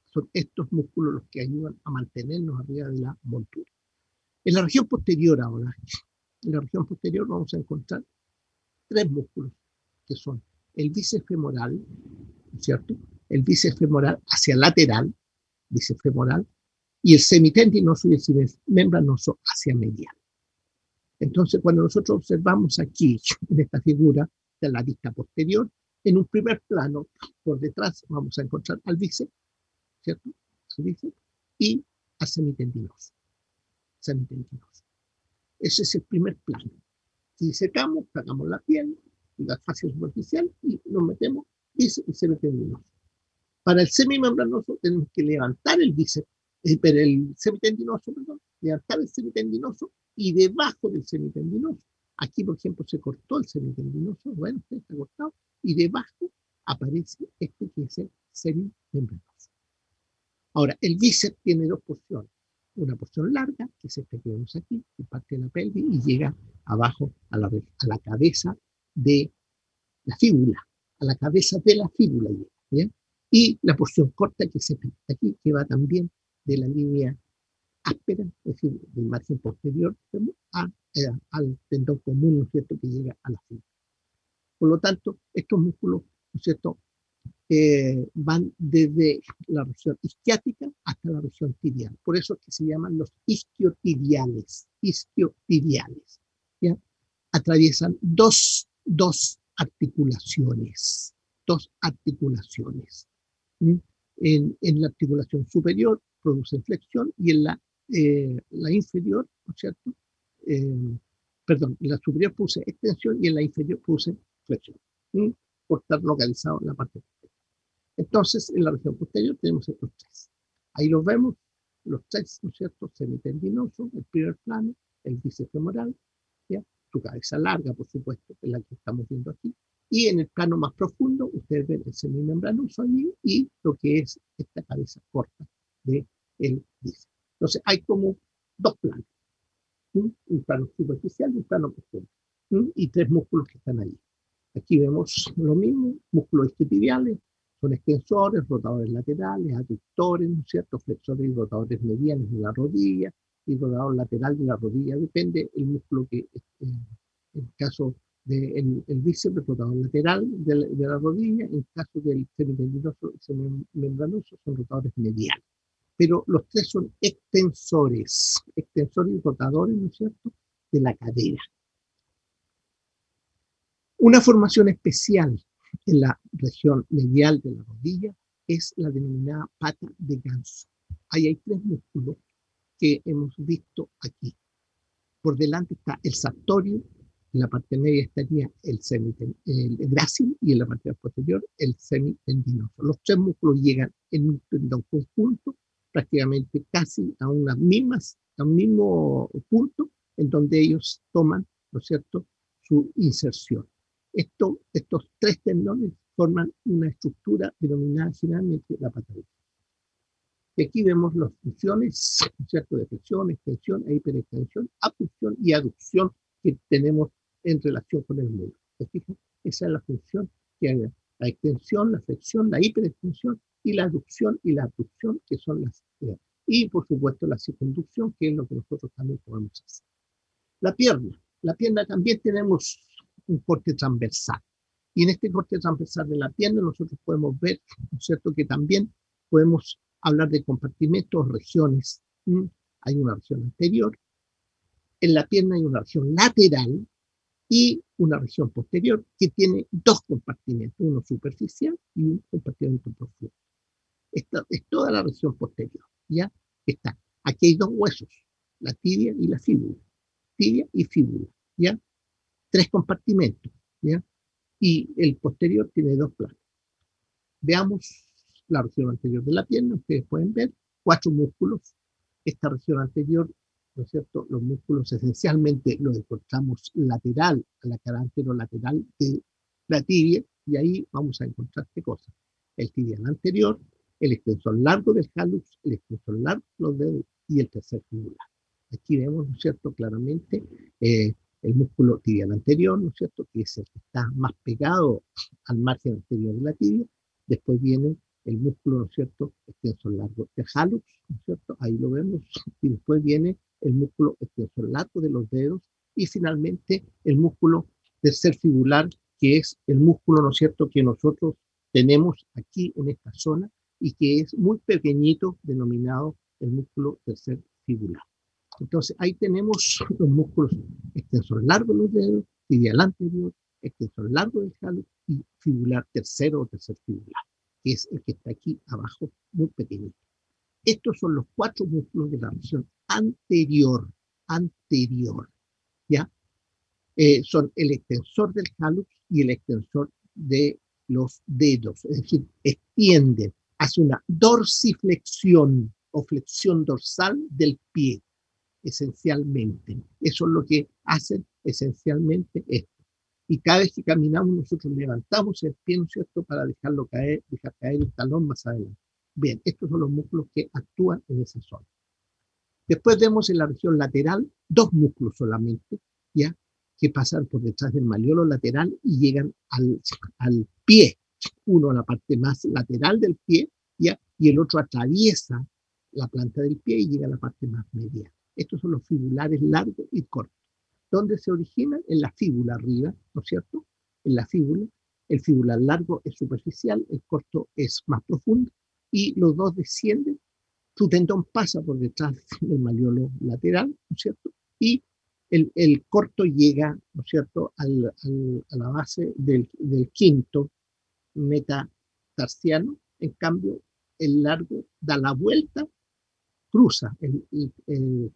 son estos músculos los que ayudan a mantenernos arriba de la montura. En la región posterior ahora, en la región posterior vamos a encontrar tres músculos, que son el bíceps femoral, ¿cierto?, el bíceps femoral hacia lateral, bíceps femoral, y el semitendinoso y el semimembranoso hacia medial. Entonces, cuando nosotros observamos aquí, en esta figura de la vista posterior, en un primer plano, por detrás, vamos a encontrar al bíceps, ¿cierto?, al bíceps, y al semitendinoso. Ese es el primer plano. Si sacamos la piel, la fascia superficial, y nos metemos bíceps y semitendinoso. Para el semimembranoso tenemos que levantar el bíceps, el semitendinoso, perdón, levantar el semitendinoso, y debajo del semitendinoso, aquí por ejemplo se cortó el semitendinoso, bueno, está cortado, y debajo aparece este que es el semimembranoso. Ahora, el bíceps tiene dos porciones. Una porción larga, que es esta que vemos aquí, que parte de la pelvis y llega abajo a la cabeza de la fíbula, a la cabeza de la fíbula, ¿ya? Y la porción corta, que es esta aquí, que va también de la línea áspera, es decir, del margen posterior al tendón común, ¿no es cierto?, que llega a la fíbula. Por lo tanto, estos músculos, ¿no es cierto?, van desde la región isquiática hasta la región tibial. Por eso es que se llaman los isquiotibiales. Isquiotibiales, ¿ya? Atraviesan dos articulaciones. En la articulación superior producen flexión, y en la inferior, ¿no es cierto?, perdón, en la superior produce extensión y en la inferior produce flexión, por estar localizado en la parte posterior. Entonces, en la región posterior tenemos estos tres. Ahí los vemos, los tres, ¿no es cierto?, semitendinoso, el primer plano, el bíceps femoral, ¿ya?, su cabeza larga, por supuesto, que es la que estamos viendo aquí. Y en el plano más profundo, ustedes ven el semimembranoso allí y lo que es esta cabeza corta del bíceps. Entonces, hay como dos planos, un plano superficial y un plano profundo, y tres músculos que están allí. Aquí vemos lo mismo, músculos isquiotibiales, son extensores, rotadores laterales, aductores, ¿no es cierto?, flexores y rotadores medianos de la rodilla, y rotador lateral de la rodilla, depende el músculo que, en el caso del bíceps, el rotador lateral de la rodilla, en el caso del semitendinoso y semimembranoso son rotadores mediales. Pero los tres son extensores y rotadores, ¿no es cierto?, de la cadera. Una formación especial en la región medial de la rodilla es la denominada pata de ganso. Ahí hay tres músculos que hemos visto aquí. Por delante está el sartorio, en la parte media estaría el grácil, y en la parte posterior el semitendinoso. Los tres músculos llegan en un tendón conjunto, prácticamente casi a un mismo punto, en donde ellos toman, ¿no es cierto?, su inserción. Estos tres tendones forman una estructura denominada generalmente la pata del Hallux. Y aquí vemos las funciones, ¿cierto?, de flexión, extensión e hiperextensión, abducción y aducción que tenemos en relación con el muslo. ¿Se fijan? Esa es la función que hay: la extensión, la flexión, la hiperextensión y la aducción y la abducción, que son las y por supuesto la circunducción, que es lo que nosotros también podemos hacer. La pierna también tenemos un corte transversal. Y en este corte transversal de la pierna nosotros podemos ver, ¿no es cierto?, que también podemos hablar de compartimentos, regiones. Hay una región anterior, en la pierna hay una región lateral y una región posterior que tiene dos compartimentos, uno superficial y un compartimento profundo. Esta es toda la región posterior, ¿ya? Está. Aquí hay dos huesos, la tibia y la fíbula. Tibia y fíbula, ¿ya? Tres compartimentos, ¿ya? Y el posterior tiene dos planos. Veamos la región anterior de la pierna. Ustedes pueden ver 4 músculos. Esta región anterior, ¿no es cierto?, los músculos esencialmente los encontramos lateral a la cara anterolateral de la tibia, y ahí vamos a encontrar ¿qué cosa? El tibial anterior, el extensor largo del hallux, el extensor largo de los dedos y el tercer fibular. Aquí vemos, ¿no es cierto?, claramente el músculo tibial anterior, ¿no es cierto?, que es el que está más pegado al margen anterior de la tibia. Después viene el músculo, ¿no es cierto?, extensor largo del hallux, ¿no es cierto?, ahí lo vemos. Y después viene el músculo extensor largo de los dedos. Y finalmente el músculo tercer fibular, que es el músculo, ¿no es cierto?, que nosotros tenemos aquí en esta zona y que es muy pequeñito, denominado el músculo tercer fibular. Entonces, ahí tenemos los músculos extensor largo de los dedos, tibial anterior, extensor largo del hallux y fibular tercero o tercer fibular, que es el que está aquí abajo, muy pequeñito. Estos son los 4 músculos de la región anterior, ¿ya? Son el extensor del hallux y el extensor de los dedos, es decir, extienden, hace una dorsiflexión o flexión dorsal del pie, esencialmente. Eso es lo que hacen esencialmente esto. Y cada vez que caminamos nosotros levantamos el pie, ¿no es cierto?, para dejarlo caer, dejar caer el talón más adelante. Bien, estos son los músculos que actúan en esa zona. Después vemos en la región lateral 2 músculos solamente, ¿ya?, que pasan por detrás del malleolo lateral y llegan al pie. Uno a la parte más lateral del pie, ¿ya?, y el otro atraviesa la planta del pie y llega a la parte más media. Estos son los fibulares largos y cortos. ¿Dónde se originan? En la fíbula arriba, ¿no es cierto? En la fíbula. El fibular largo es superficial, el corto es más profundo, y los dos descienden. Su tendón pasa por detrás del malleolo lateral, ¿no es cierto? Y el corto llega, ¿no es cierto?, a la base del quinto metatarsiano. En cambio, el largo da la vuelta, cruza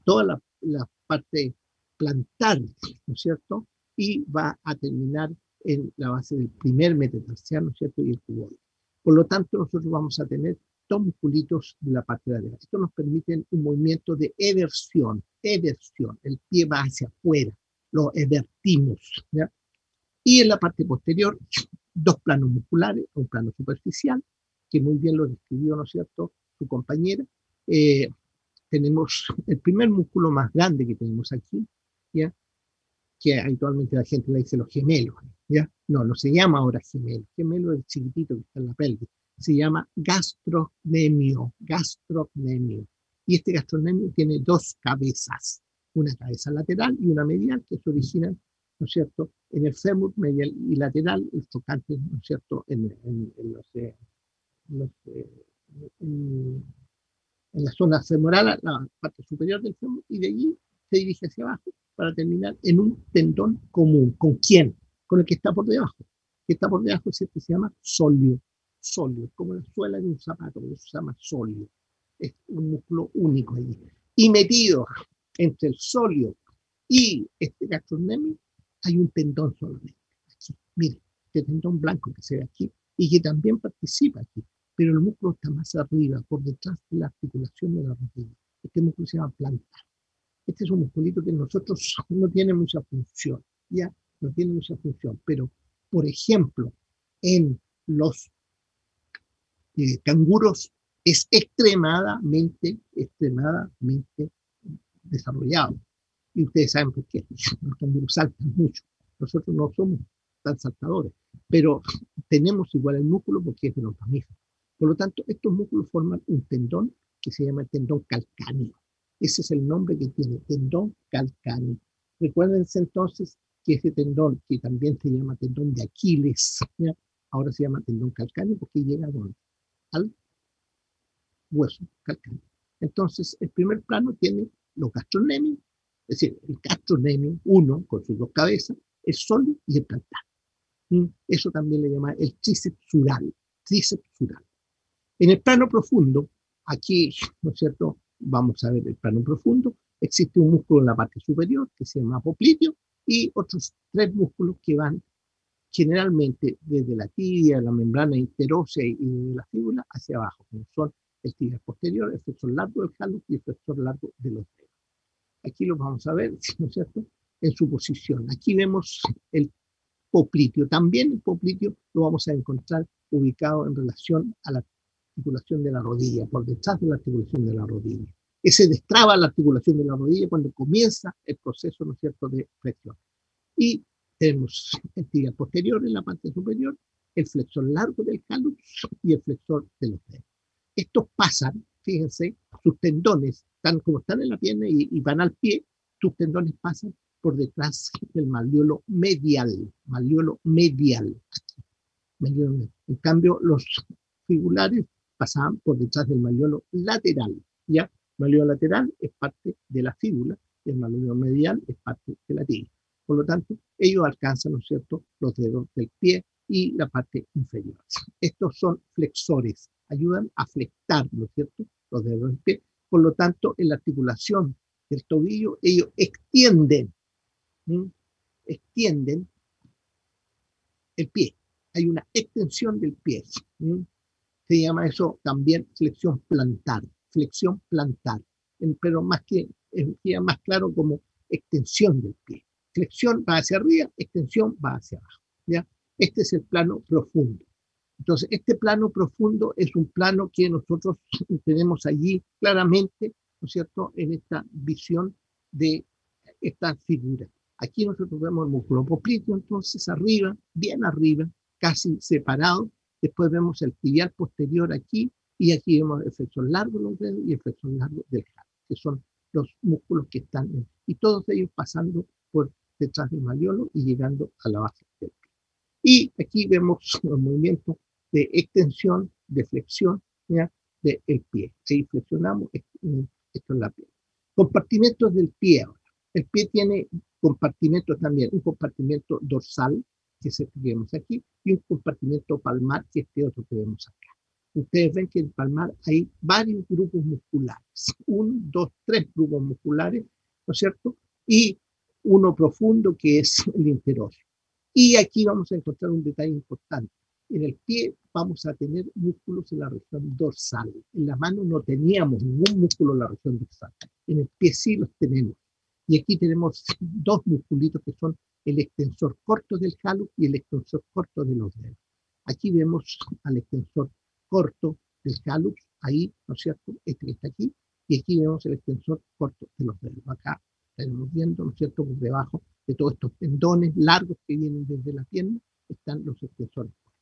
toda la parte plantar, ¿no es cierto?, y va a terminar en la base del primer metatarsiano, ¿no es cierto?, y el cuboide. Por lo tanto, nosotros vamos a tener 2 musculitos de la parte lateral. Esto nos permite un movimiento de eversión. El pie va hacia afuera, lo evertimos, ¿ya? Y en la parte posterior, 2 planos musculares, un plano superficial, que muy bien lo describió, ¿no es cierto?, su compañera. Tenemos el primer músculo más grande que tenemos aquí, ¿ya?, que habitualmente la gente le dice los gemelos, ¿ya? No se llama ahora gemelo. Gemelo es el chiquitito que está en la pelvis. Se llama gastrocnemio. Y este gastrocnemio tiene 2 cabezas, una cabeza lateral y una medial, que se originan, ¿no es cierto?, en el fémur medial y lateral, los tocantes, ¿no es cierto?, en la zona femoral, la parte superior del fémur, y de allí se dirige hacia abajo para terminar en un tendón común. ¿Con quién? Con el que está por debajo. El que está por debajo es el que se llama sóleo. Sóleo, como la suela de un zapato, que se llama sóleo. Es un músculo único allí. Y metido entre el sóleo y este gastrocnemio hay un tendón solamente. Aquí, miren, este tendón blanco que se ve aquí y que también participa aquí. Pero el músculo está más arriba, por detrás de la articulación de la rodilla. Este músculo se llama plantar. Este es un musculito que nosotros no tiene mucha función, ¿ya? No tiene mucha función, pero, por ejemplo, en los canguros es extremadamente desarrollado. Y ustedes saben por qué. Los canguros saltan mucho. Nosotros no somos tan saltadores, pero tenemos igual el músculo porque es de los mamíferos. Por lo tanto, estos músculos forman un tendón que se llama tendón calcáneo. Ese es el nombre que tiene, tendón calcáneo. Recuérdense entonces que ese tendón, que también se llama tendón de Aquiles, ¿ya? Ahora se llama tendón calcáneo porque llega a ¿dónde? Al hueso calcáneo. Entonces, el primer plano tiene los gastrocnemios, es decir, el gastrocnemio, uno con sus dos cabezas, el sólido y el plantar. Eso también le llama el tríceps sural. Tríceps sural. En el plano profundo, aquí, ¿no es cierto? Vamos a ver el plano profundo. Existe un músculo en la parte superior que se llama popliteo y otros tres músculos que van generalmente desde la tibia, la membrana interósea y de la fíbula hacia abajo, como son el tibial posterior, el flexor largo del hallux y el flexor largo de los dedos. Aquí lo vamos a ver, ¿no es cierto?, en su posición. Aquí vemos el popliteo. También el popliteo lo vamos a encontrar ubicado en relación a la articulación de la rodilla, por detrás de la articulación de la rodilla. Ese destraba la articulación de la rodilla cuando comienza el proceso, ¿no es cierto?, de flexión. Y tenemos el tibial posterior en la parte superior, el flexor largo del hallux y el flexor de los dedos. Estos pasan, fíjense, sus tendones, como están en la pierna y van al pie, sus tendones pasan por detrás del malleolo medial, malleolo medial. En cambio, los fibulares pasaban por detrás del malleolo lateral, ¿ya? El malleolo lateral es parte de la fíbula y el malleolo medial es parte de la tibia. Por lo tanto, ellos alcanzan, ¿no es cierto?, los dedos del pie y la parte inferior. Estos son flexores, ayudan a flectar, ¿no es cierto?, los dedos del pie. Por lo tanto, en la articulación del tobillo, ellos extienden el pie. Hay una extensión del pie. Se llama eso también flexión plantar, pero más que, queda más claro como extensión del pie. Flexión va hacia arriba, extensión va hacia abajo, ¿ya? Este es el plano profundo. Entonces, este plano profundo es un plano que nosotros tenemos allí claramente, ¿no es cierto?, en esta visión de esta figura. Aquí nosotros vemos el músculo popliteo, entonces arriba, bien arriba, casi separado. Después vemos el tibial posterior aquí, y aquí vemos el flexor largo de los dedos y el flexor largo del hallux, que son los músculos que están, y todos ellos pasando por detrás del malleolo y llegando a la base del pie. Y aquí vemos los movimientos de extensión, de flexión, ¿ya?, del pie. Ahí flexionamos, esto es la pierna. Compartimentos del pie ahora. El pie tiene compartimentos también, un compartimento dorsal, que es el que vemos aquí, y un compartimento palmar, que es este otro que vemos acá. Ustedes ven que en el palmar hay varios grupos musculares, 1, 2, 3 grupos musculares, ¿no es cierto?, y uno profundo que es el interóseo. Y aquí vamos a encontrar un detalle importante. En el pie vamos a tener músculos en la región dorsal. En la mano no teníamos ningún músculo en la región dorsal. En el pie sí los tenemos. Y aquí tenemos dos musculitos que son el extensor corto del hallux y el extensor corto de los dedos. Aquí vemos al extensor corto del hallux, ahí, ¿no es cierto?, este que está aquí, y aquí vemos el extensor corto de los dedos. Acá estamos viendo, ¿no es cierto?, por debajo de todos estos tendones largos que vienen desde la pierna, están los extensores cortos.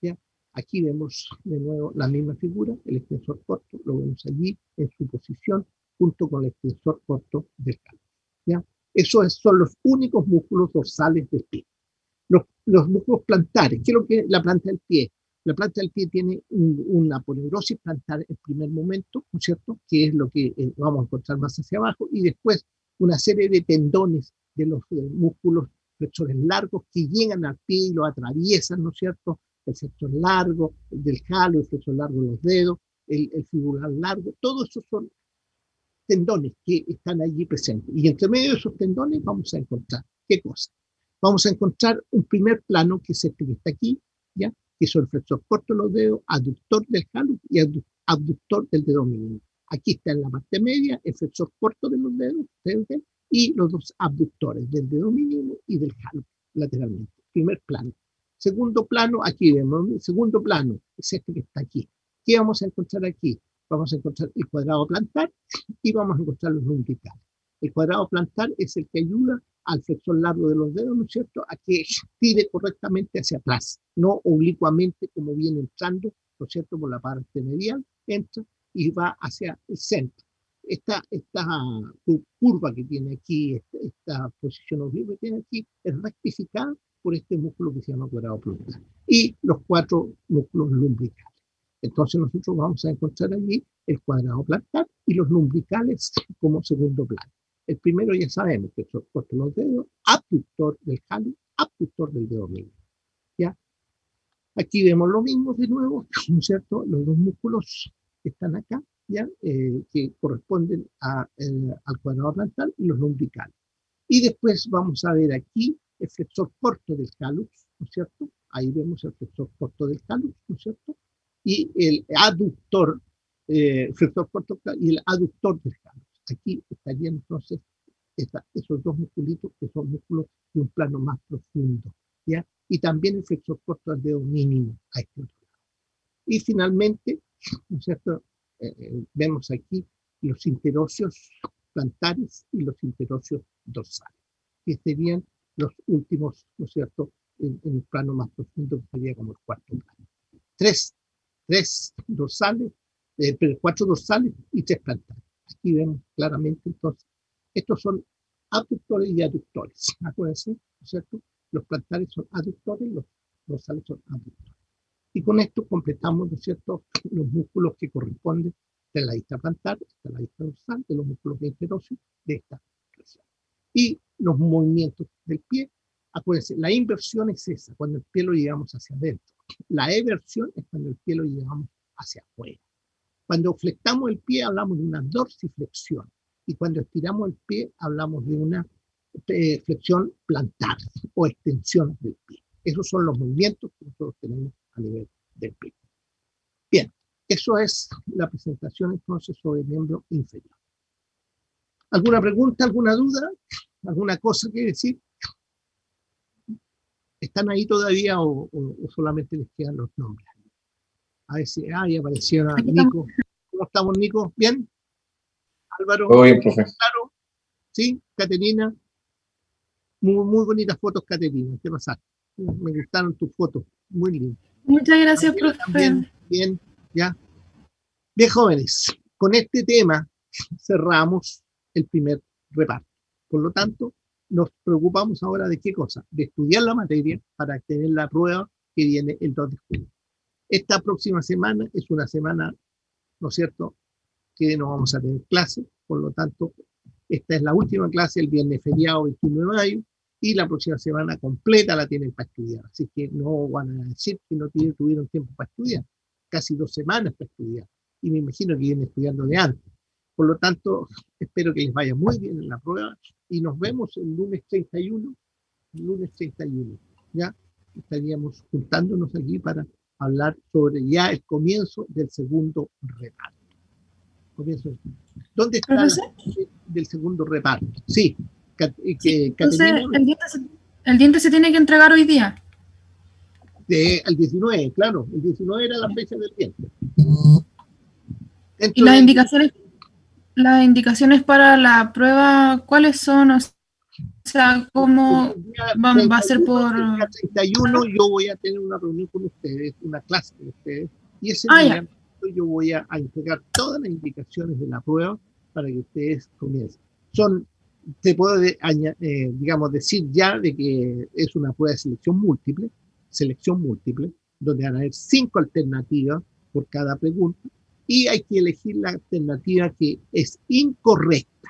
¿Ya? Aquí vemos de nuevo la misma figura, el extensor corto, lo vemos allí en su posición, junto con el extensor corto del hallux. ¿Ya? Esos son los únicos músculos dorsales del pie. Los músculos plantares, ¿qué es lo que es la planta del pie? La planta del pie tiene una aponeurosis plantar en primer momento, ¿no es cierto?, que es lo que vamos a encontrar más hacia abajo, y después una serie de tendones de los músculos flexores largos que llegan al pie y lo atraviesan, ¿no es cierto?, el flexor largo del hallux, el flexor largo de los dedos, el fibular largo, todos esos son tendones que están allí presentes. Y entre medio de esos tendones vamos a encontrar, ¿qué cosa? Vamos a encontrar un primer plano, que es este que está aquí, ¿ya?, que son el flexor corto de los dedos, aductor del hallux y abductor del dedo mínimo. Aquí está en la parte media el flexor corto de los dedos, y los dos abductores del dedo mínimo y del hallux lateralmente. Primer plano. Segundo plano, aquí vemos, el segundo plano es este que está aquí. ¿Qué vamos a encontrar aquí? Vamos a encontrar el cuadrado plantar y vamos a encontrar los lumbricales. El cuadrado plantar es el que ayuda al flexor largo de los dedos, ¿no es cierto?, a que tire correctamente hacia atrás, no oblicuamente como viene entrando, ¿no es cierto?, por la parte medial, entra y va hacia el centro. Esta curva que tiene aquí, esta posición obliqua que tiene aquí, es rectificada por este músculo que se llama cuadrado plantar y los 4 músculos lumbricales. Entonces nosotros vamos a encontrar allí el cuadrado plantar y los lumbricales como segundo plano. El primero ya sabemos que son corto los dedos, abductor del hallux, abductor del dedo medio. ¿Ya? Aquí vemos lo mismo de nuevo, ¿no es cierto? Los dos músculos que están acá, ¿ya? Que corresponden al cuadrado plantar y los lumbricales. Y después vamos a ver aquí el flexor corto del hallux, ¿no es cierto? Ahí vemos el flexor corto del hallux, ¿no es cierto? Y el aductor, flexor corto y el aductor del hallux. Aquí estarían entonces esos dos musculitos que son músculos de un plano más profundo, ¿ya? Y también el flexor corto del dedo mínimo a este otro lado. Y finalmente, ¿no es cierto? Vemos aquí los interóseos plantares y los interóseos dorsales, que serían los últimos, ¿no es cierto?, en el plano más profundo, que sería como el cuarto plano. Tres dorsales, pero 4 dorsales y 3 plantares. Aquí vemos claramente entonces, estos son abductores y aductores, acuérdense, ¿no es cierto? Los plantares son aductores, los dorsales son abductores. Y con esto completamos, ¿no es cierto?, los músculos que corresponden de la isla plantar, de la isla dorsal, de los músculos interóseos de esta región. Y los movimientos del pie, acuérdense, la inversión es esa, cuando el pie lo llevamos hacia adentro. La eversión es cuando el pie lo llevamos hacia afuera. Cuando flectamos el pie hablamos de una dorsiflexión y cuando estiramos el pie hablamos de una flexión plantar o extensión del pie. Esos son los movimientos que nosotros tenemos a nivel del pie. Bien, eso es la presentación entonces sobre el miembro inferior. ¿Alguna pregunta, alguna duda? ¿Alguna cosa que decir? ¿Están ahí todavía o solamente les quedan los nombres? A ver si, ya apareció Nico. ¿Cómo estamos, Nico? ¿Bien? Álvaro. Todo bien, profe. Claro. ¿Sí? Caterina. Muy bonitas fotos, Caterina. ¿Qué pasa? Me gustaron tus fotos. Muy lindas. Muchas gracias, profe. También, bien, ya. Bien, jóvenes. Con este tema cerramos el primer reparto. Por lo tanto, nos preocupamos ahora de qué cosa, de estudiar la materia para tener la prueba que viene el 2 de julio. Esta próxima semana es una semana, ¿no es cierto?, que no vamos a tener clase, por lo tanto, esta es la última clase el viernes feriado 21 de mayo y la próxima semana completa la tienen para estudiar, así que no van a decir que no tuvieron tiempo para estudiar, casi 2 semanas para estudiar, y me imagino que vienen estudiando de antes. Por lo tanto, espero que les vaya muy bien en la prueba y nos vemos el lunes 31. Ya estaríamos juntándonos aquí para hablar sobre ya el comienzo del segundo reparto. ¿Dónde está del segundo reparto? Sí, entonces, el diente se tiene que entregar hoy día. El 19, claro, el 19 era la fecha del diente. ¿Y las indicaciones para la prueba cuáles son? O sea, ¿cómo va a ser por...? El día 31 yo voy a tener una reunión con ustedes, una clase con ustedes, y ese día yo voy a entregar todas las indicaciones de la prueba para que ustedes comiencen. Te puedo digamos, decir ya de que es una prueba de selección múltiple, donde van a haber 5 alternativas por cada pregunta, y hay que elegir la alternativa que es incorrecta.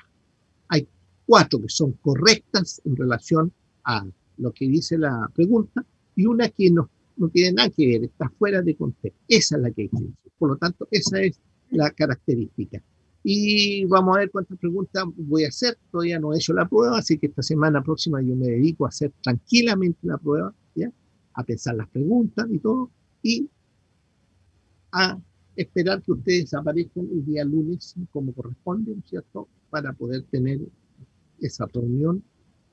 Hay 4 que son correctas en relación a lo que dice la pregunta, y una que no tiene nada que ver, está fuera de contexto. Esa es la que hay que decir. Por lo tanto, esa es la característica. Y vamos a ver cuántas preguntas voy a hacer. Todavía no he hecho la prueba, así que esta semana próxima yo me dedico a hacer tranquilamente la prueba, ¿ya? A pensar las preguntas y todo, y a esperar que ustedes aparezcan el día lunes como corresponde, ¿no es cierto?, para poder tener esa reunión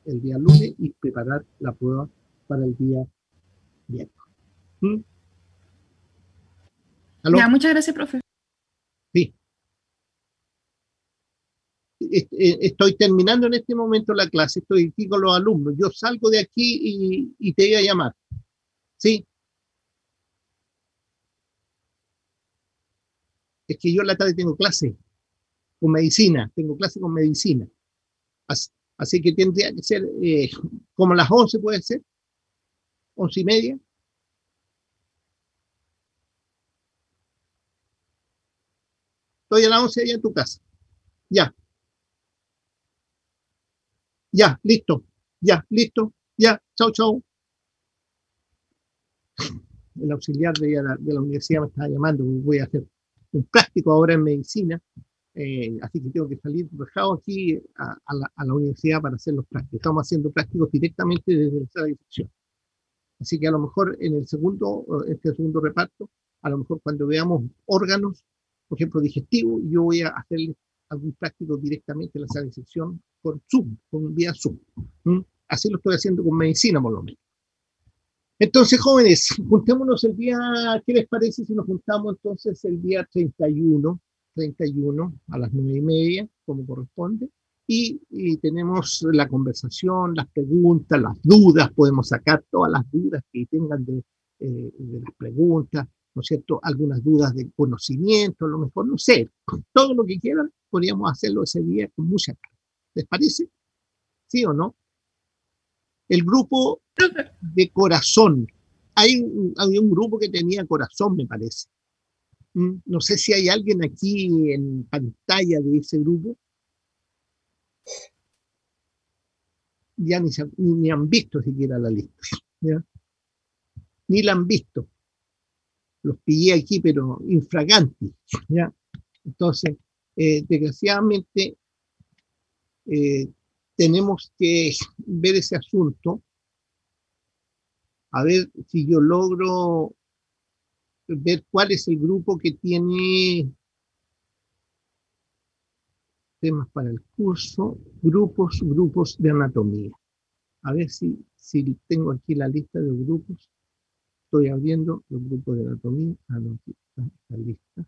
el día lunes y preparar la prueba para el día Bien. ¿Mm? ¿Aló? Ya, muchas gracias, profe. Sí. Estoy terminando en este momento la clase, estoy aquí con los alumnos. Yo salgo de aquí y te voy a llamar. ¿Sí? Es que yo en la tarde tengo clase con medicina, tengo clase con medicina. Así que tendría que ser como las 11, puede ser, 11:30. Estoy a las 11 allá en tu casa. Ya, ya, listo, ya, listo, ya, chao, chao. El auxiliar de la universidad me estaba llamando, voy a hacer un práctico ahora en medicina, así que tengo que salir dejado aquí a la universidad para hacer los prácticos. Estamos haciendo prácticos directamente desde la sala de infección. Así que a lo mejor en este segundo reparto, a lo mejor cuando veamos órganos, por ejemplo, digestivos, yo voy a hacerle algún práctico directamente en la sala de infección por Zoom, con vía Zoom. ¿Mm? Así lo estoy haciendo con medicina, por lo menos. Entonces, jóvenes, juntémonos el día, ¿qué les parece si nos juntamos entonces el día 31 a las 9:30, como corresponde? Y tenemos la conversación, las preguntas, las dudas, podemos sacar todas las dudas que tengan de las preguntas, ¿no es cierto? Algunas dudas de conocimiento, a lo mejor, no sé, todo lo que quieran, podríamos hacerlo ese día con mucha calma. ¿Les parece? ¿Sí o no? El grupo de corazón. Había un grupo que tenía corazón, me parece. No sé si hay alguien aquí en pantalla de ese grupo. Ya ni han visto siquiera la lista. ¿Ya? Ni la han visto. Los pillé aquí, pero infraganti. ¿Ya? Entonces, desgraciadamente, tenemos que ver ese asunto. A ver si yo logro ver cuál es el grupo que tiene temas para el curso, grupos de anatomía. A ver si tengo aquí la lista de grupos. Estoy abriendo los grupos de anatomía. No, aquí está la lista.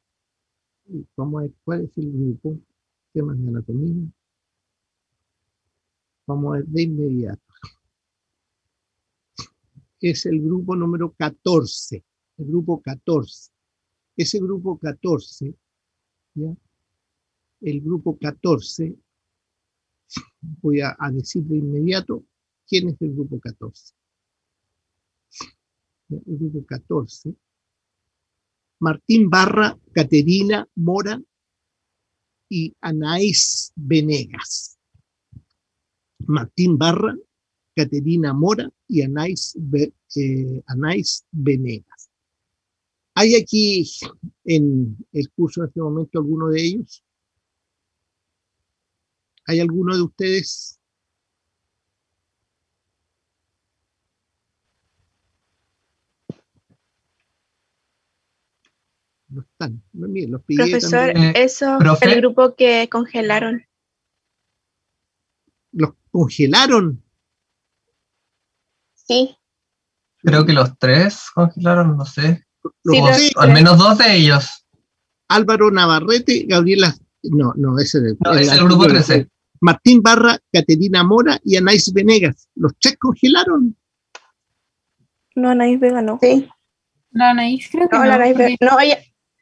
Vamos a ver cuál es el grupo, temas de anatomía. Vamos a ver de inmediato. Es el grupo número 14. El grupo 14. Ese grupo 14, ¿ya? El grupo 14, voy a decir de inmediato quién es el grupo 14. El grupo 14. Martín Barra, Caterina Mora y Anaís Venegas. Martín Barra, Caterina Mora y Anaís Venegas. ¿Hay aquí en el curso en este momento alguno de ellos? ¿Hay alguno de ustedes? No están. Miren, los pillé. Profesor, también. eso ¿Profe? el grupo que congelaron. ¿Los congelaron? Sí, Creo que los tres congelaron, no sé. Sí, O los al menos dos de ellos. Álvaro Navarrete, Gabriela. No, ese No, es el grupo 13. Martín Barra, Caterina Mora y Anaís Venegas. ¿Los tres congelaron? no, Anaís Vega no. Sí. La Anaís creo que No, no, la Anaís Vega. porque No, ella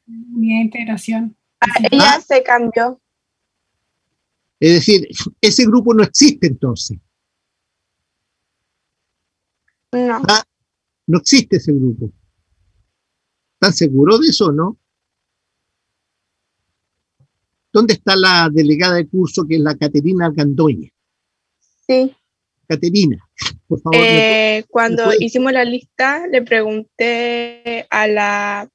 tenía integración. Así que- ella se cambió. Es decir, ese grupo no existe entonces. No, No existe ese grupo. ¿Están seguros de eso o no? ¿Dónde está la delegada de curso, que es la Caterina Gandoña? sí. Caterina, por favor. Cuando puedes? hicimos la lista, le pregunté a la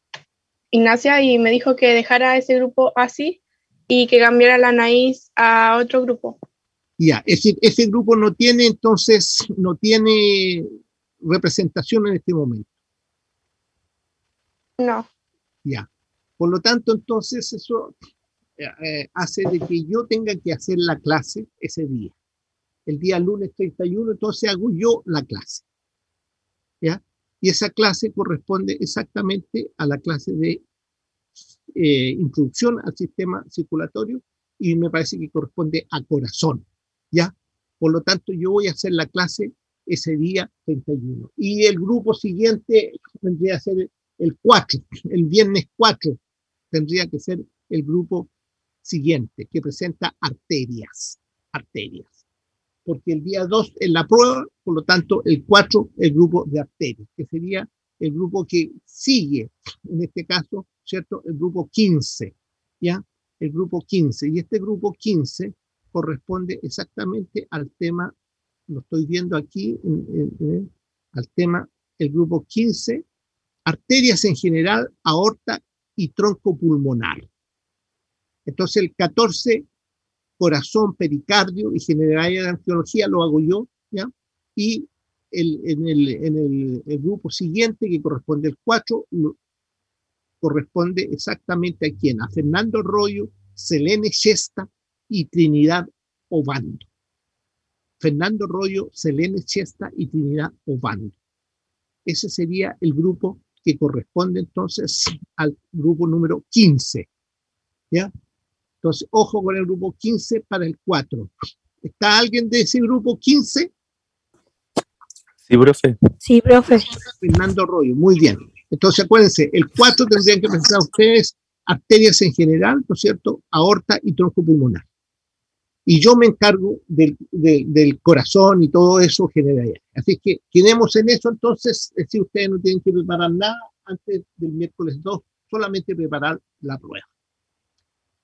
Ignacia y me dijo que dejara ese grupo así y que cambiara la Anaís a otro grupo. Ya, es decir, ese grupo no tiene representación en este momento. No, Ya. Por lo tanto, entonces eso hace de que yo tenga que hacer la clase ese día. El día lunes 31, entonces hago yo la clase. ¿Ya? Y esa clase corresponde exactamente a la clase de introducción al sistema circulatorio y me parece que corresponde a corazón, ¿ya? Por lo tanto, yo voy a hacer la clase ese día 31. Y el grupo siguiente tendría que ser el 4, el viernes 4 tendría que ser el grupo siguiente, que presenta arterias. Porque el día 2 es la prueba, por lo tanto, el 4 el grupo de arterias, que sería el grupo que sigue, en este caso, ¿cierto? El grupo 15, ¿ya? El grupo 15. Y este grupo 15 corresponde exactamente al tema, lo estoy viendo aquí, al tema, el grupo 15, arterias en general, aorta y tronco pulmonar. Entonces el 14, corazón, pericardio y generalidad de angiología lo hago yo, ¿ya? Y en el grupo siguiente, que corresponde al 4, corresponde exactamente a quién, a Fernando Arroyo, Selene Chesta y Trinidad Obando. Fernando Arroyo, Selene Chesta y Trinidad Obando. Ese sería el grupo que corresponde entonces al grupo número 15, ¿ya? Entonces, ojo con el grupo 15 para el 4. ¿Está alguien de ese grupo 15? Sí, profe. Sí, profe. Fernando Arroyo, muy bien. Entonces, acuérdense, el 4 tendrían que pensar ustedes arterias en general, ¿no es cierto? Aorta y tronco pulmonar. Y yo me encargo del corazón y todo eso general. Así que quedemos en eso, entonces, si ustedes no tienen que preparar nada antes del miércoles 2, solamente preparar la prueba.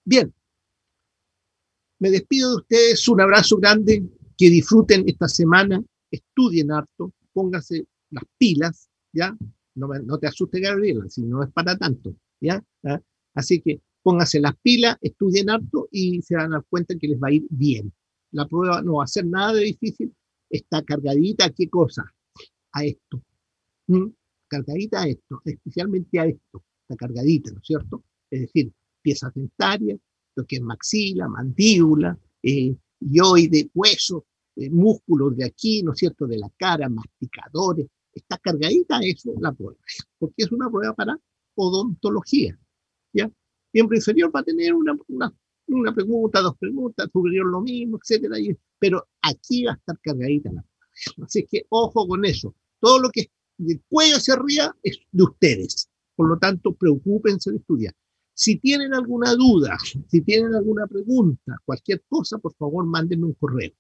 Bien. Me despido de ustedes, un abrazo grande, que disfruten esta semana, estudien harto, pónganse las pilas, ¿ya? No te asustes, Gabriela, si no es para tanto, ¿ya? ¿Ah? Así que pónganse las pilas, estudien harto y se van a dar cuenta que les va a ir bien. La prueba no va a ser nada de difícil, está cargadita ¿a qué cosa? A esto. Cargadita a esto, especialmente a esto, está cargadita, ¿no es cierto? Es decir, piezas dentarias, lo que es maxila, mandíbula, hioide, hueso, músculos de aquí, ¿no es cierto?, de la cara, masticadores, está cargadita eso la prueba, porque es una prueba para odontología, ¿ya? Miembro inferior va a tener una pregunta, dos preguntas, superior lo mismo, etcétera, pero aquí va a estar cargadita la prueba. Así que ojo con eso, todo lo que es del cuello hacia arriba es de ustedes, por lo tanto, preocúpense de estudiar. Si tienen alguna duda, si tienen alguna pregunta, cualquier cosa, por favor, mándenme un correo,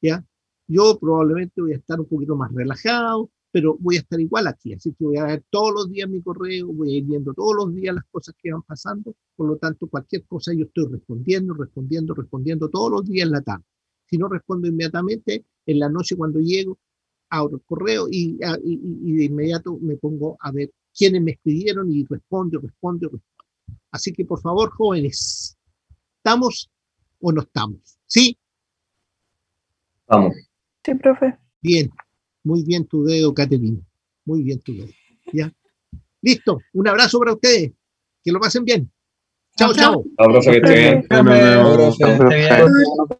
¿ya? Yo probablemente voy a estar un poquito más relajado, pero voy a estar igual aquí, así que voy a ver todos los días mi correo, voy a ir viendo todos los días las cosas que van pasando, por lo tanto, cualquier cosa yo estoy respondiendo todos los días en la tarde. Si no respondo inmediatamente, en la noche cuando llego, abro el correo y de inmediato me pongo a ver quiénes me escribieron y respondo. Así que, por favor, jóvenes, ¿estamos o no estamos? ¿Sí? Vamos. Sí, profe. Bien, muy bien tu dedo, Caterina. Muy bien tu dedo. ¿Ya? Listo, un abrazo para ustedes. Que lo pasen bien. Chao, chao. Chao, profe, que esté bien. Nos vemos. Profe. Que esté bien.